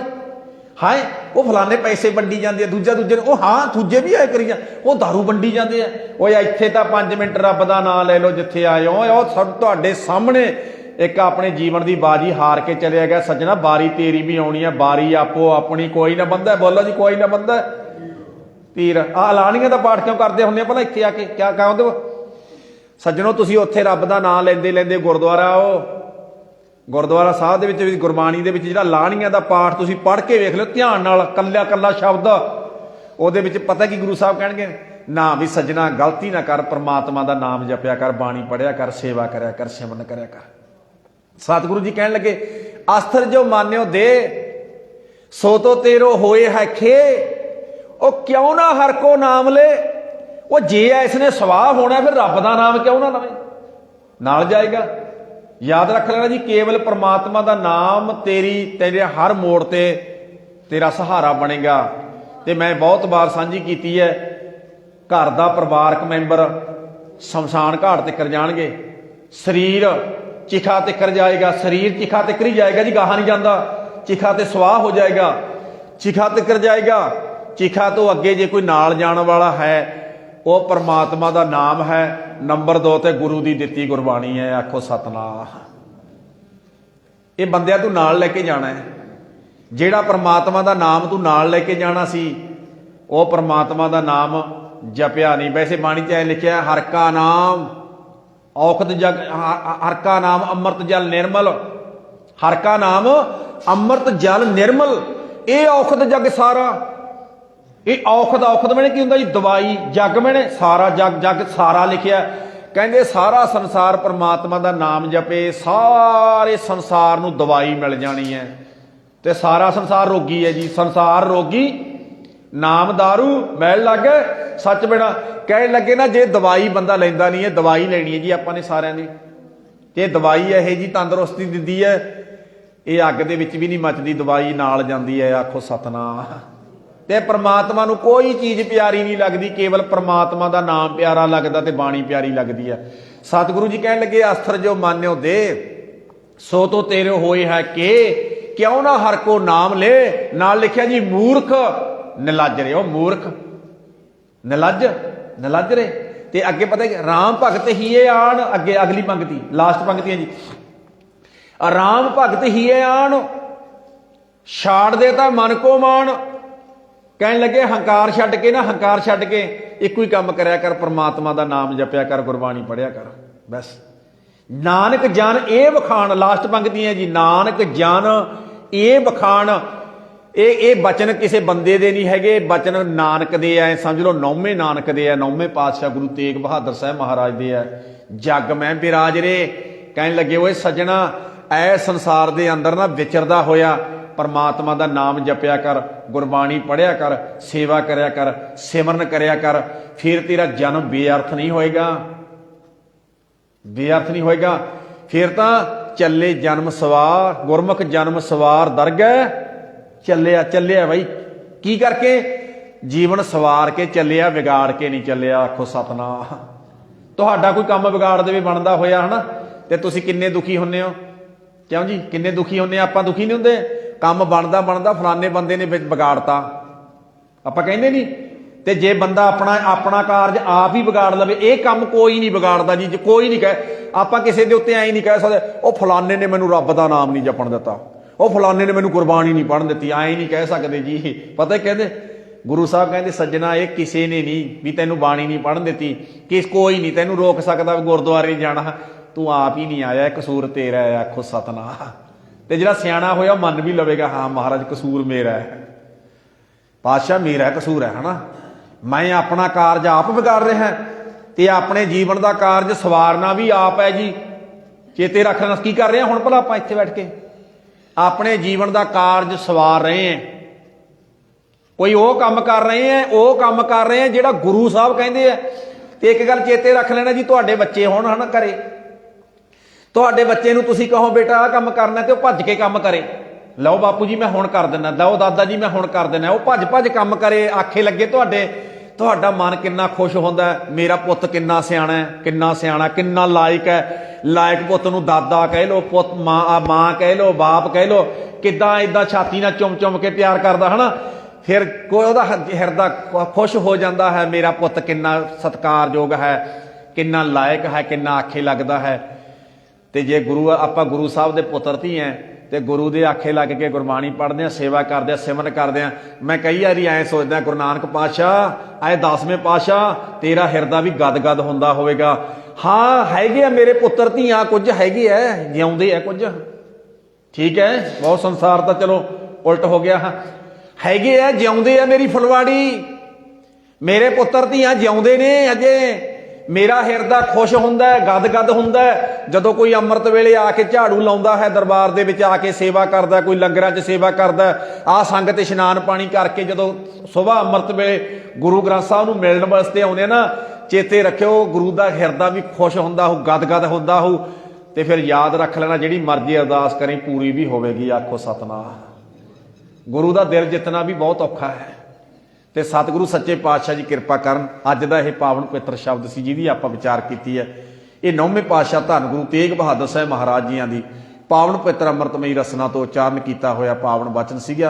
S1: ਹਾਂ ਉਹ ਫਲਾਣੇ ਪੈਸੇ ਵੰਡੀ ਜਾਂਦੇ ਆ, ਦੂਜਾ ਦੂਜੇ ਨੂੰ, ਉਹ ਹਾਂ ਦੂਜੇ ਵੀ ਆਏ ਕਰੀ ਜਾਂ, ਉਹ ਦਾਰੂ ਵੰਡੀ ਜਾਂਦੇ ਆ। ਓਏ ਇੱਥੇ ਤਾਂ 5 ਮਿੰਟ ਰੱਬ ਦਾ ਨਾਂ ਲੈ ਲਓ ਜਿੱਥੇ ਆਏ ਹੋ। ਉਹ ਸਭ ਤੁਹਾਡੇ ਸਾਹਮਣੇ ਇੱਕ ਆਪਣੇ ਜੀਵਨ ਦੀ ਬਾਜੀ ਹਾਰ ਕੇ ਚਲਿਆ ਗਿਆ। ਸੱਜਣਾ ਬਾਰੀ ਤੇਰੀ ਵੀ ਆਉਣੀ ਹੈ, ਬਾਰੀ ਆਪੋ ਆਪਣੀ। ਕੋਈ ਨਾ ਬੰਦਾ, ਬੋਲੋ ਜੀ ਕੋਈ ਨਾ ਬੰਦਾ। ਪੀਰ ਆਹ ਐਲਾਨੀਆਂ ਦਾ ਪਾਠ ਕਿਉਂ ਕਰਦੇ ਹੁੰਦੇ ਆ ਭਲਾ? ਇੱਥੇ ਆ ਕੇ ਕਿਆ ਕਹਿੰਦੇ ਸੱਜਣੋ, ਤੁਸੀਂ ਉੱਥੇ ਰੱਬ ਦਾ ਨਾਂ ਲੈਂਦੇ ਲੈਂਦੇ ਗੁਰਦੁਆਰਾ ਆਓ। ਗੁਰਦੁਆਰਾ ਸਾਹਿਬ ਦੇ ਵਿੱਚ ਗੁਰਬਾਣੀ ਦੇ ਵਿੱਚ ਜਿਹੜਾ ਲਾਣੀਆਂ ਦਾ ਪਾਠ ਤੁਸੀਂ ਪੜ੍ਹ ਕੇ ਵੇਖ ਲਿਓ ਧਿਆਨ ਨਾਲ, ਕੱਲਾ ਕੱਲਾ ਸ਼ਬਦ ਉਹਦੇ ਵਿੱਚ। ਪਤਾ ਕੀ ਗੁਰੂ ਸਾਹਿਬ ਕਹਿਣਗੇ? ਨਾ ਵੀ ਸੱਜਣਾ ਗਲਤੀ ਨਾ ਕਰ, ਪਰਮਾਤਮਾ ਦਾ ਨਾਮ ਜਪਿਆ ਕਰ, ਬਾਣੀ ਪੜ੍ਹਿਆ ਕਰ, ਸੇਵਾ ਕਰਿਆ ਕਰ, ਸਿਮਰਨ ਕਰਿਆ ਕਰ। ਸਤਿਗੁਰੂ ਜੀ ਕਹਿਣ ਲੱਗੇ ਅਸਥਰ ਜੋ ਮਾਨਿਓ ਦੇ ਸੋ ਤੋ ਤੇਰੋ ਹੋਏ ਹੈ ਖੇ। ਉਹ ਕਿਉਂ ਨਾ ਹਰ ਕੋ ਨਾਮ ਲੈ। ਉਹ ਜੇ ਇਸਨੇ ਸਵਾਹ ਹੋਣਾ ਫਿਰ ਰੱਬ ਦਾ ਨਾਮ ਕਿਉਂ ਨਾ ਲਵੇ? ਨਾਲ ਜਾਏਗਾ। ਯਾਦ ਰੱਖ ਲੈਣਾ ਜੀ, ਕੇਵਲ ਪਰਮਾਤਮਾ ਦਾ ਨਾਮ ਤੇਰੇ ਹਰ ਮੋੜ ਤੇ ਤੇਰਾ ਸਹਾਰਾ ਬਣੇਗਾ। ਤੇ ਮੈਂ ਬਹੁਤ ਵਾਰ ਸਾਂਝੀ ਕੀਤੀ ਹੈ, ਘਰ ਦਾ ਪਰਿਵਾਰਕ ਮੈਂਬਰ ਸ਼ਮਸ਼ਾਨ ਘਾਟ ਤੱਕ ਜਾਣਗੇ, ਸਰੀਰ ਚਿਖਾ ਤੱਕ ਜਾਏਗਾ। ਸਰੀਰ ਚਿਖਾ ਤੱਕ ਹੀ ਜਾਏਗਾ ਜੀ, ਗਾਹਾਂ ਨਹੀਂ ਜਾਂਦਾ। ਚਿਖਾ ਤੇ ਸਵਾਹ ਹੋ ਜਾਏਗਾ, ਚਿਖਾ ਤੱਕ ਜਾਏਗਾ। ਚਿਖਾ ਤੋਂ ਅੱਗੇ ਜੇ ਕੋਈ ਨਾਲ ਜਾਣ ਵਾਲਾ ਹੈ, ਉਹ ਪਰਮਾਤਮਾ ਦਾ ਨਾਮ ਹੈ। ਨੰਬਰ 2 ਤੇ ਗੁਰੂ ਦੀ ਦਿੱਤੀ ਗੁਰਬਾਣੀ ਹੈ। ਆਖੋ ਸਤਨਾਮ। ਇਹ ਬੰਦਿਆ ਤੂੰ ਨਾਲ ਲੈ ਕੇ ਜਾਣਾ ਹੈ। ਜਿਹੜਾ ਪਰਮਾਤਮਾ ਦਾ ਨਾਮ ਤੂੰ ਨਾਲ ਲੈ ਕੇ ਜਾਣਾ ਸੀ, ਉਹ ਪਰਮਾਤਮਾ ਦਾ ਨਾਮ ਜਪਿਆ ਨਹੀਂ। ਵੈਸੇ ਬਾਣੀ 'ਚ ਐ ਲਿਖਿਆ ਹਰ ਕਾ ਨਾਮ ਔਖਦ ਜਗ, ਹਰ ਕਾ ਨਾਮ ਅੰਮ੍ਰਿਤ ਜਲ ਨਿਰਮਲ। ਹਰ ਕਾ ਨਾਮ ਅੰਮ੍ਰਿਤ ਜਲ ਨਿਰਮਲ। ਇਹ ਔਖਦ ਜਗ ਸਾਰਾ। ਇਹ ਔਖਦ, ਔਖਦ ਮੈਨੇ ਕੀ ਹੁੰਦਾ ਜੀ? ਦਵਾਈ। ਜੱਗ ਮੈਨੇ ਸਾਰਾ, ਜੱਗ ਜੱਗ ਸਾਰਾ ਲਿਖਿਆ। ਕਹਿੰਦੇ ਸਾਰਾ ਸੰਸਾਰ ਪਰਮਾਤਮਾ ਦਾ ਨਾਮ ਜਪੇ, ਸਾਰੇ ਸੰਸਾਰ ਨੂੰ ਦਵਾਈ ਮਿਲ ਜਾਣੀ ਹੈ। ਤੇ ਸਾਰਾ ਸੰਸਾਰ ਰੋਗੀ ਹੈ ਜੀ। ਸੰਸਾਰ ਰੋਗੀ ਨਾਮ ਦਾਰੂ ਮਿਲ ਲੱਗ ਸੱਚ ਬਿਨਾ। ਕਹਿਣ ਲੱਗੇ ਨਾ ਜੇ ਦਵਾਈ ਬੰਦਾ ਲੈਂਦਾ ਨਹੀਂ ਹੈ, ਦਵਾਈ ਲੈਣੀ ਹੈ ਜੀ ਆਪਾਂ ਨੇ ਸਾਰਿਆਂ ਨੇ। ਤੇ ਦਵਾਈ ਇਹ ਜੀ ਤੰਦਰੁਸਤੀ ਦਿੰਦੀ ਹੈ, ਇਹ ਅੱਗ ਦੇ ਵਿੱਚ ਵੀ ਨਹੀਂ ਮੱਚਦੀ, ਦਵਾਈ ਨਾਲ ਜਾਂਦੀ ਹੈ। ਆਖੋ ਸਤਨਾਮ। ਤੇ ਪਰਮਾਤਮਾ ਨੂੰ ਕੋਈ ਚੀਜ਼ ਪਿਆਰੀ ਨਹੀਂ ਲੱਗਦੀ, ਕੇਵਲ ਪਰਮਾਤਮਾ ਦਾ ਨਾਮ ਪਿਆਰਾ ਲੱਗਦਾ ਤੇ ਬਾਣੀ ਪਿਆਰੀ ਲੱਗਦੀ ਹੈ। ਸਤਿਗੁਰੂ ਜੀ ਕਹਿਣ ਲੱਗੇ ਅਸਥਰ ਜੋ ਮਾਨਿਓ ਦੇ ਸੋ ਤੋ ਤੇਰੇ ਹੋਏ ਹੈ ਕਿ ਕਿਉਂ ਨਾ ਹਰ ਕੋ ਨਾਮ ਲੈ। ਨਾਲ ਲਿਖਿਆ ਜੀ ਮੂਰਖ ਨਿਲੱਜ ਰੇ। ਉਹ ਮੂਰਖ ਨਿਲੱਜ ਨਿਲੱਜ ਰੇ। ਤੇ ਅੱਗੇ ਪਤਾ ਰਾਮ ਭਗਤ ਹੀਏ ਆਣ। ਅੱਗੇ ਅਗਲੀ ਪੰਕਤੀ, ਲਾਸਟ ਪੰਕਤੀ ਹੈ ਜੀ। ਰਾਮ ਭਗਤ ਹੀਏ ਆਣ, ਛਾੜ ਦੇ ਤਾਂ ਮਨ ਕੋ ਮਾਣ। ਕਹਿਣ ਲੱਗੇ ਹੰਕਾਰ ਛੱਡ ਕੇ ਨਾ, ਹੰਕਾਰ ਛੱਡ ਕੇ ਇੱਕੋ ਹੀ ਕੰਮ ਕਰਿਆ ਕਰ, ਪਰਮਾਤਮਾ ਦਾ ਨਾਮ ਜਪਿਆ ਕਰ, ਗੁਰਬਾਣੀ ਪੜ੍ਹਿਆ ਕਰ, ਬਸ। ਨਾਨਕ ਜਨ ਇਹ ਵਖਾਣ, ਲਾਸਟ ਪੰਕਤੀ ਹੈ ਜੀ, ਨਾਨਕ ਜਨ ਇਹ ਵਖਾਣ। ਇਹ ਬਚਨ ਕਿਸੇ ਬੰਦੇ ਦੇ ਨਹੀਂ ਹੈਗੇ, ਬਚਨ ਨਾਨਕ ਦੇ ਆ, ਸਮਝ ਲਓ ਨੌਵੇਂ ਨਾਨਕ ਦੇ ਆ, ਨੌਵੇਂ ਪਾਤਸ਼ਾਹ ਗੁਰੂ ਤੇਗ ਬਹਾਦਰ ਸਾਹਿਬ ਮਹਾਰਾਜ ਦੇ ਆ। ਜੱਗ ਮੈਂ ਬਿਰਾਜ ਰੇ, ਕਹਿਣ ਲੱਗੇ ਓਏ ਸੱਜਣਾ, ਐ ਸੰਸਾਰ ਦੇ ਅੰਦਰ ਨਾ ਵਿਚਰਦਾ ਹੋਇਆ ਪਰਮਾਤਮਾ ਦਾ ਨਾਮ ਜਪਿਆ ਕਰ, ਗੁਰਬਾਣੀ ਪੜ੍ਹਿਆ ਕਰ, ਸੇਵਾ ਕਰਿਆ ਕਰ, ਸਿਮਰਨ ਕਰਿਆ ਕਰ, ਫਿਰ ਤੇਰਾ ਜਨਮ ਬੇਅਰਥ ਨਹੀਂ ਹੋਏਗਾ, ਬੇਅਰਥ ਨਹੀਂ ਹੋਏਗਾ। ਫਿਰ ਤਾਂ ਚੱਲੇ ਜਨਮ ਸਵਾਰ, ਗੁਰਮੁਖ ਜਨਮ ਸਵਾਰ ਦਰਗਹਿ ਚੱਲਿਆ। ਚੱਲਿਆ ਬਾਈ ਕੀ ਕਰਕੇ? ਜੀਵਨ ਸਵਾਰ ਕੇ ਚੱਲਿਆ, ਵਿਗਾੜ ਕੇ ਨਹੀਂ ਚੱਲਿਆ। ਆਖੋ ਸਤਨਾਮ। ਤੁਹਾਡਾ ਕੋਈ ਕੰਮ ਵਿਗਾੜ ਦੇਵੇ ਬਣਦਾ ਹੋਇਆ ਹਨਾ, ਤੇ ਤੁਸੀਂ ਕਿੰਨੇ ਦੁਖੀ ਹੁੰਦੇ ਹੋ? ਕਿਉਂ ਜੀ, ਕਿੰਨੇ ਦੁਖੀ ਹੁੰਦੇ ਆ? ਆਪਾਂ ਦੁਖੀ ਨਹੀਂ ਹੁੰਦੇ? ਕੰਮ ਬਣਦਾ ਬਣਦਾ ਫਲਾਣੇ ਬੰਦੇ ਨੇ ਵਿੱਚ ਵਿਗਾੜਤਾ, ਆਪਾਂ ਕਹਿੰਦੇ ਨਹੀਂ? ਤੇ ਜੇ ਬੰਦਾ ਆਪਣਾ ਕਾਰਜ ਆਪ ਹੀ ਵਿਗਾੜ ਲਵੇ, ਇਹ ਕੰਮ ਕੋਈ ਨਹੀਂ ਵਿਗਾੜਦਾ ਜੀ, ਕੋਈ ਨਹੀਂ ਕਹੇ। ਆਪਾਂ ਕਿਸੇ ਦੇ ਉੱਤੇ ਐਂ ਨਹੀਂ ਕਹਿ ਸਕਦੇ ਉਹ ਫਲਾਣੇ ਨੇ ਮੈਨੂੰ ਰੱਬ ਦਾ ਨਾਮ ਨਹੀਂ ਜਪਣ ਦਿੱਤਾ, ਉਹ ਫਲਾਣੇ ਨੇ ਮੈਨੂੰ ਗੁਰਬਾਣੀ ਨਹੀਂ ਪੜ੍ਹਨ ਦਿੱਤੀ, ਐਂ ਨਹੀਂ ਕਹਿ ਸਕਦੇ ਜੀ। ਪਤਾ ਕਹਿੰਦੇ ਗੁਰੂ ਸਾਹਿਬ ਕਹਿੰਦੇ ਸੱਜਣਾ, ਇਹ ਕਿਸੇ ਨੇ ਨਹੀਂ ਵੀ ਤੈਨੂੰ ਬਾਣੀ ਨਹੀਂ ਪੜ੍ਹਨ ਦਿੱਤੀ, ਕੋਈ ਨਹੀਂ ਤੈਨੂੰ ਰੋਕ ਸਕਦਾ ਵੀ ਗੁਰਦੁਆਰੇ ਜਾਣਾ, ਤੂੰ ਆਪ ਹੀ ਨਹੀਂ ਆਇਆ, ਕਸੂਰ ਤੇਰਾ ਹੈ। ਆਖੋ ਸਤਨਾਮ। ਤੇ ਜਿਹੜਾ ਸਿਆਣਾ ਹੋਇਆ ਮੰਨ ਵੀ ਲਵੇਗਾ, ਹਾਂ ਮਹਾਰਾਜ ਕਸੂਰ ਮੇਰਾ ਹੈ, ਪਾਤਸ਼ਾਹ ਮੇਰਾ ਕਸੂਰ ਹੈ ਹਨਾ, ਮੈਂ ਆਪਣਾ ਕਾਰਜ ਆਪ ਵਿਗਾੜ ਰਿਹਾ, ਤੇ ਆਪਣੇ ਜੀਵਨ ਦਾ ਕਾਰਜ ਸਵਾਰਨਾ ਵੀ ਆਪ ਹੈ ਜੀ। ਚੇਤੇ ਰੱਖਣਾ ਕੀ ਕਰ ਰਹੇ ਹਾਂ ਹੁਣ ਭਲਾ ਆਪਾਂ ਇੱਥੇ ਬੈਠ ਕੇ? ਆਪਣੇ ਜੀਵਨ ਦਾ ਕਾਰਜ ਸਵਾਰ ਰਹੇ ਹਾਂ। ਕੋਈ ਉਹ ਕੰਮ ਕਰ ਰਹੇ ਹੈ, ਉਹ ਕੰਮ ਕਰ ਰਹੇ ਹੈ ਜਿਹੜਾ ਗੁਰੂ ਸਾਹਿਬ ਕਹਿੰਦੇ ਆ। ਤੇ ਇੱਕ ਗੱਲ ਚੇਤੇ ਰੱਖ ਲੈਣਾ ਜੀ, ਤੁਹਾਡੇ ਬੱਚੇ ਹੋਣ ਹਨਾ ਘਰੇ, ਤੁਹਾਡੇ ਬੱਚੇ ਨੂੰ ਤੁਸੀਂ ਕਹੋ ਬੇਟਾ ਆਹ ਕੰਮ ਕਰਨਾ, ਤੇ ਉਹ ਭੱਜ ਕੇ ਕੰਮ ਕਰੇ। ਲਓ ਬਾਪੂ ਜੀ ਮੈਂ ਹੁਣ ਕਰ ਦਿੰਦਾ, ਲਓ ਦਾਦਾ ਜੀ ਮੈਂ ਹੁਣ ਕਰ ਦਿੰਦਾ, ਉਹ ਭੱਜ ਭੱਜ ਕੰਮ ਕਰੇ, ਆਖੇ ਲੱਗੇ ਤੁਹਾਡੇ, ਤੁਹਾਡਾ ਮਨ ਕਿੰਨਾ ਖੁਸ਼ ਹੁੰਦਾ, ਮੇਰਾ ਪੁੱਤ ਕਿੰਨਾ ਸਿਆਣਾ ਹੈ, ਕਿੰਨਾ ਸਿਆਣਾ, ਕਿੰਨਾ ਲਾਇਕ ਹੈ। ਲਾਇਕ ਪੁੱਤ ਨੂੰ ਦਾਦਾ ਕਹਿ ਲੋ, ਪੁੱਤ ਮਾਂ ਕਹਿ ਲੋ, ਬਾਪ ਕਹਿ ਲੋ, ਕਿੱਦਾਂ ਏਦਾਂ ਛਾਤੀ ਨਾਲ ਚੁੰਮ ਚੁੰਮ ਕੇ ਪਿਆਰ ਕਰਦਾ ਹਨਾ। ਫਿਰ ਕੋਈ ਉਹਦਾ ਹਿਰਦਾ ਖੁਸ਼ ਹੋ ਜਾਂਦਾ ਹੈ, ਮੇਰਾ ਪੁੱਤ ਕਿੰਨਾ ਸਤਿਕਾਰਯੋਗ ਹੈ, ਕਿੰਨਾ ਲਾਇਕ ਹੈ, ਕਿੰਨਾ ਆਖੇ ਲੱਗਦਾ ਹੈ। ਤੇ ਜੇ ਆਪਾਂ ਗੁਰੂ ਸਾਹਿਬ ਦੇ ਪੁੱਤਰ ਧੀ ਐ, ਤੇ ਗੁਰੂ ਦੇ ਆਖੇ ਲੱਗ ਕੇ ਗੁਰਬਾਣੀ ਪੜ੍ਹਦੇ ਆ, ਸੇਵਾ ਕਰਦੇ ਆ, ਸਿਮਰਨ ਕਰਦੇ ਆ। ਮੈਂ ਕਈ ਵਾਰੀ ਐਂ ਸੋਚਦਾ, ਗੁਰੂ ਨਾਨਕ ਪਾਤਸ਼ਾਹ ਆਏ 10ਵੇਂ ਪਾਤਸ਼ਾਹ, ਤੇਰਾ ਹਿਰਦਾ ਵੀ ਗਦ ਹੁੰਦਾ ਹੋਵੇਗਾ। ਹਾਂ ਹੈਗੇ ਆ ਮੇਰੇ ਪੁੱਤਰ ਧੀਆਂ, ਕੁਝ ਹੈਗੇ ਐ, ਜਿਉਂਦੇ ਆ ਕੁਝ, ਠੀਕ ਹੈ, ਬਹੁਤ ਸੰਸਾਰ ਤਾਂ ਚਲੋ ਉਲਟ ਹੋ ਗਿਆ, ਹੈਗੇ ਆ ਜਿਉਂਦੇ ਆ, ਮੇਰੀ ਫੁਲਵਾੜੀ, ਮੇਰੇ ਪੁੱਤਰ ਧੀਆਂ ਜਿਉਂਦੇ ਨੇ ਅਜੇ। ਮੇਰਾ ਹਿਰਦਾ ਖੁਸ਼ ਹੁੰਦਾ, ਗਦ ਹੁੰਦਾ ਜਦੋਂ ਕੋਈ ਅੰਮ੍ਰਿਤ ਵੇਲੇ ਆ ਕੇ ਝਾੜੂ ਲਾਉਂਦਾ ਹੈ, ਦਰਬਾਰ ਦੇ ਵਿੱਚ ਆ ਕੇ ਸੇਵਾ ਕਰਦਾ, ਕੋਈ ਲੰਗਰਾਂ 'ਚ ਸੇਵਾ ਕਰਦਾ। ਆਹ ਸੰਗਤ ਇਸ਼ਨਾਨ ਪਾਣੀ ਕਰਕੇ ਜਦੋਂ ਸੁਬਾਹ ਅੰਮ੍ਰਿਤ ਵੇਲੇ ਗੁਰੂ ਗ੍ਰੰਥ ਸਾਹਿਬ ਨੂੰ ਮਿਲਣ ਵਾਸਤੇ ਆਉਂਦੇ ਨਾ, ਚੇਤੇ ਰੱਖਿਓ ਗੁਰੂ ਦਾ ਹਿਰਦਾ ਵੀ ਖੁਸ਼ ਹੁੰਦਾ ਹੋਊ, ਗਦ ਹੁੰਦਾ ਹੋਊ। ਤੇ ਫਿਰ ਯਾਦ ਰੱਖ ਲੈਣਾ, ਜਿਹੜੀ ਮਰਜ਼ੀ ਅਰਦਾਸ ਕਰੀ ਪੂਰੀ ਵੀ ਹੋਵੇਗੀ। ਆਖੋ ਸਤਨਾਮ। ਗੁਰੂ ਦਾ ਦਿਲ ਜਿੱਤਣਾ ਵੀ ਬਹੁਤ ਔਖਾ ਹੈ, ਤੇ ਸਤਿਗੁਰੂ ਸੱਚੇ ਪਾਤਸ਼ਾਹ ਜੀ ਕਿਰਪਾ ਕਰਨ। ਅੱਜ ਦਾ ਇਹ ਪਾਵਨ ਪਵਿੱਤਰ ਸ਼ਬਦ ਸੀ ਜਿਹਦੀ ਆਪਾਂ ਵਿਚਾਰ ਕੀਤੀ ਹੈ। ਇਹ 9ਵੇਂ ਪਾਤਸ਼ਾਹ ਧੰਨ ਗੁਰੂ ਤੇਗ ਬਹਾਦਰ ਸਾਹਿਬ ਮਹਾਰਾਜ ਜੀਆਂ ਦੀ ਪਾਵਨ ਪਵਿੱਤਰ ਅੰਮ੍ਰਿਤਮਈ ਰਸਨਾ ਤੋਂ ਉਚਾਰਨ ਕੀਤਾ ਹੋਇਆ ਪਾਵਨ ਵਚਨ ਸੀਗਾ।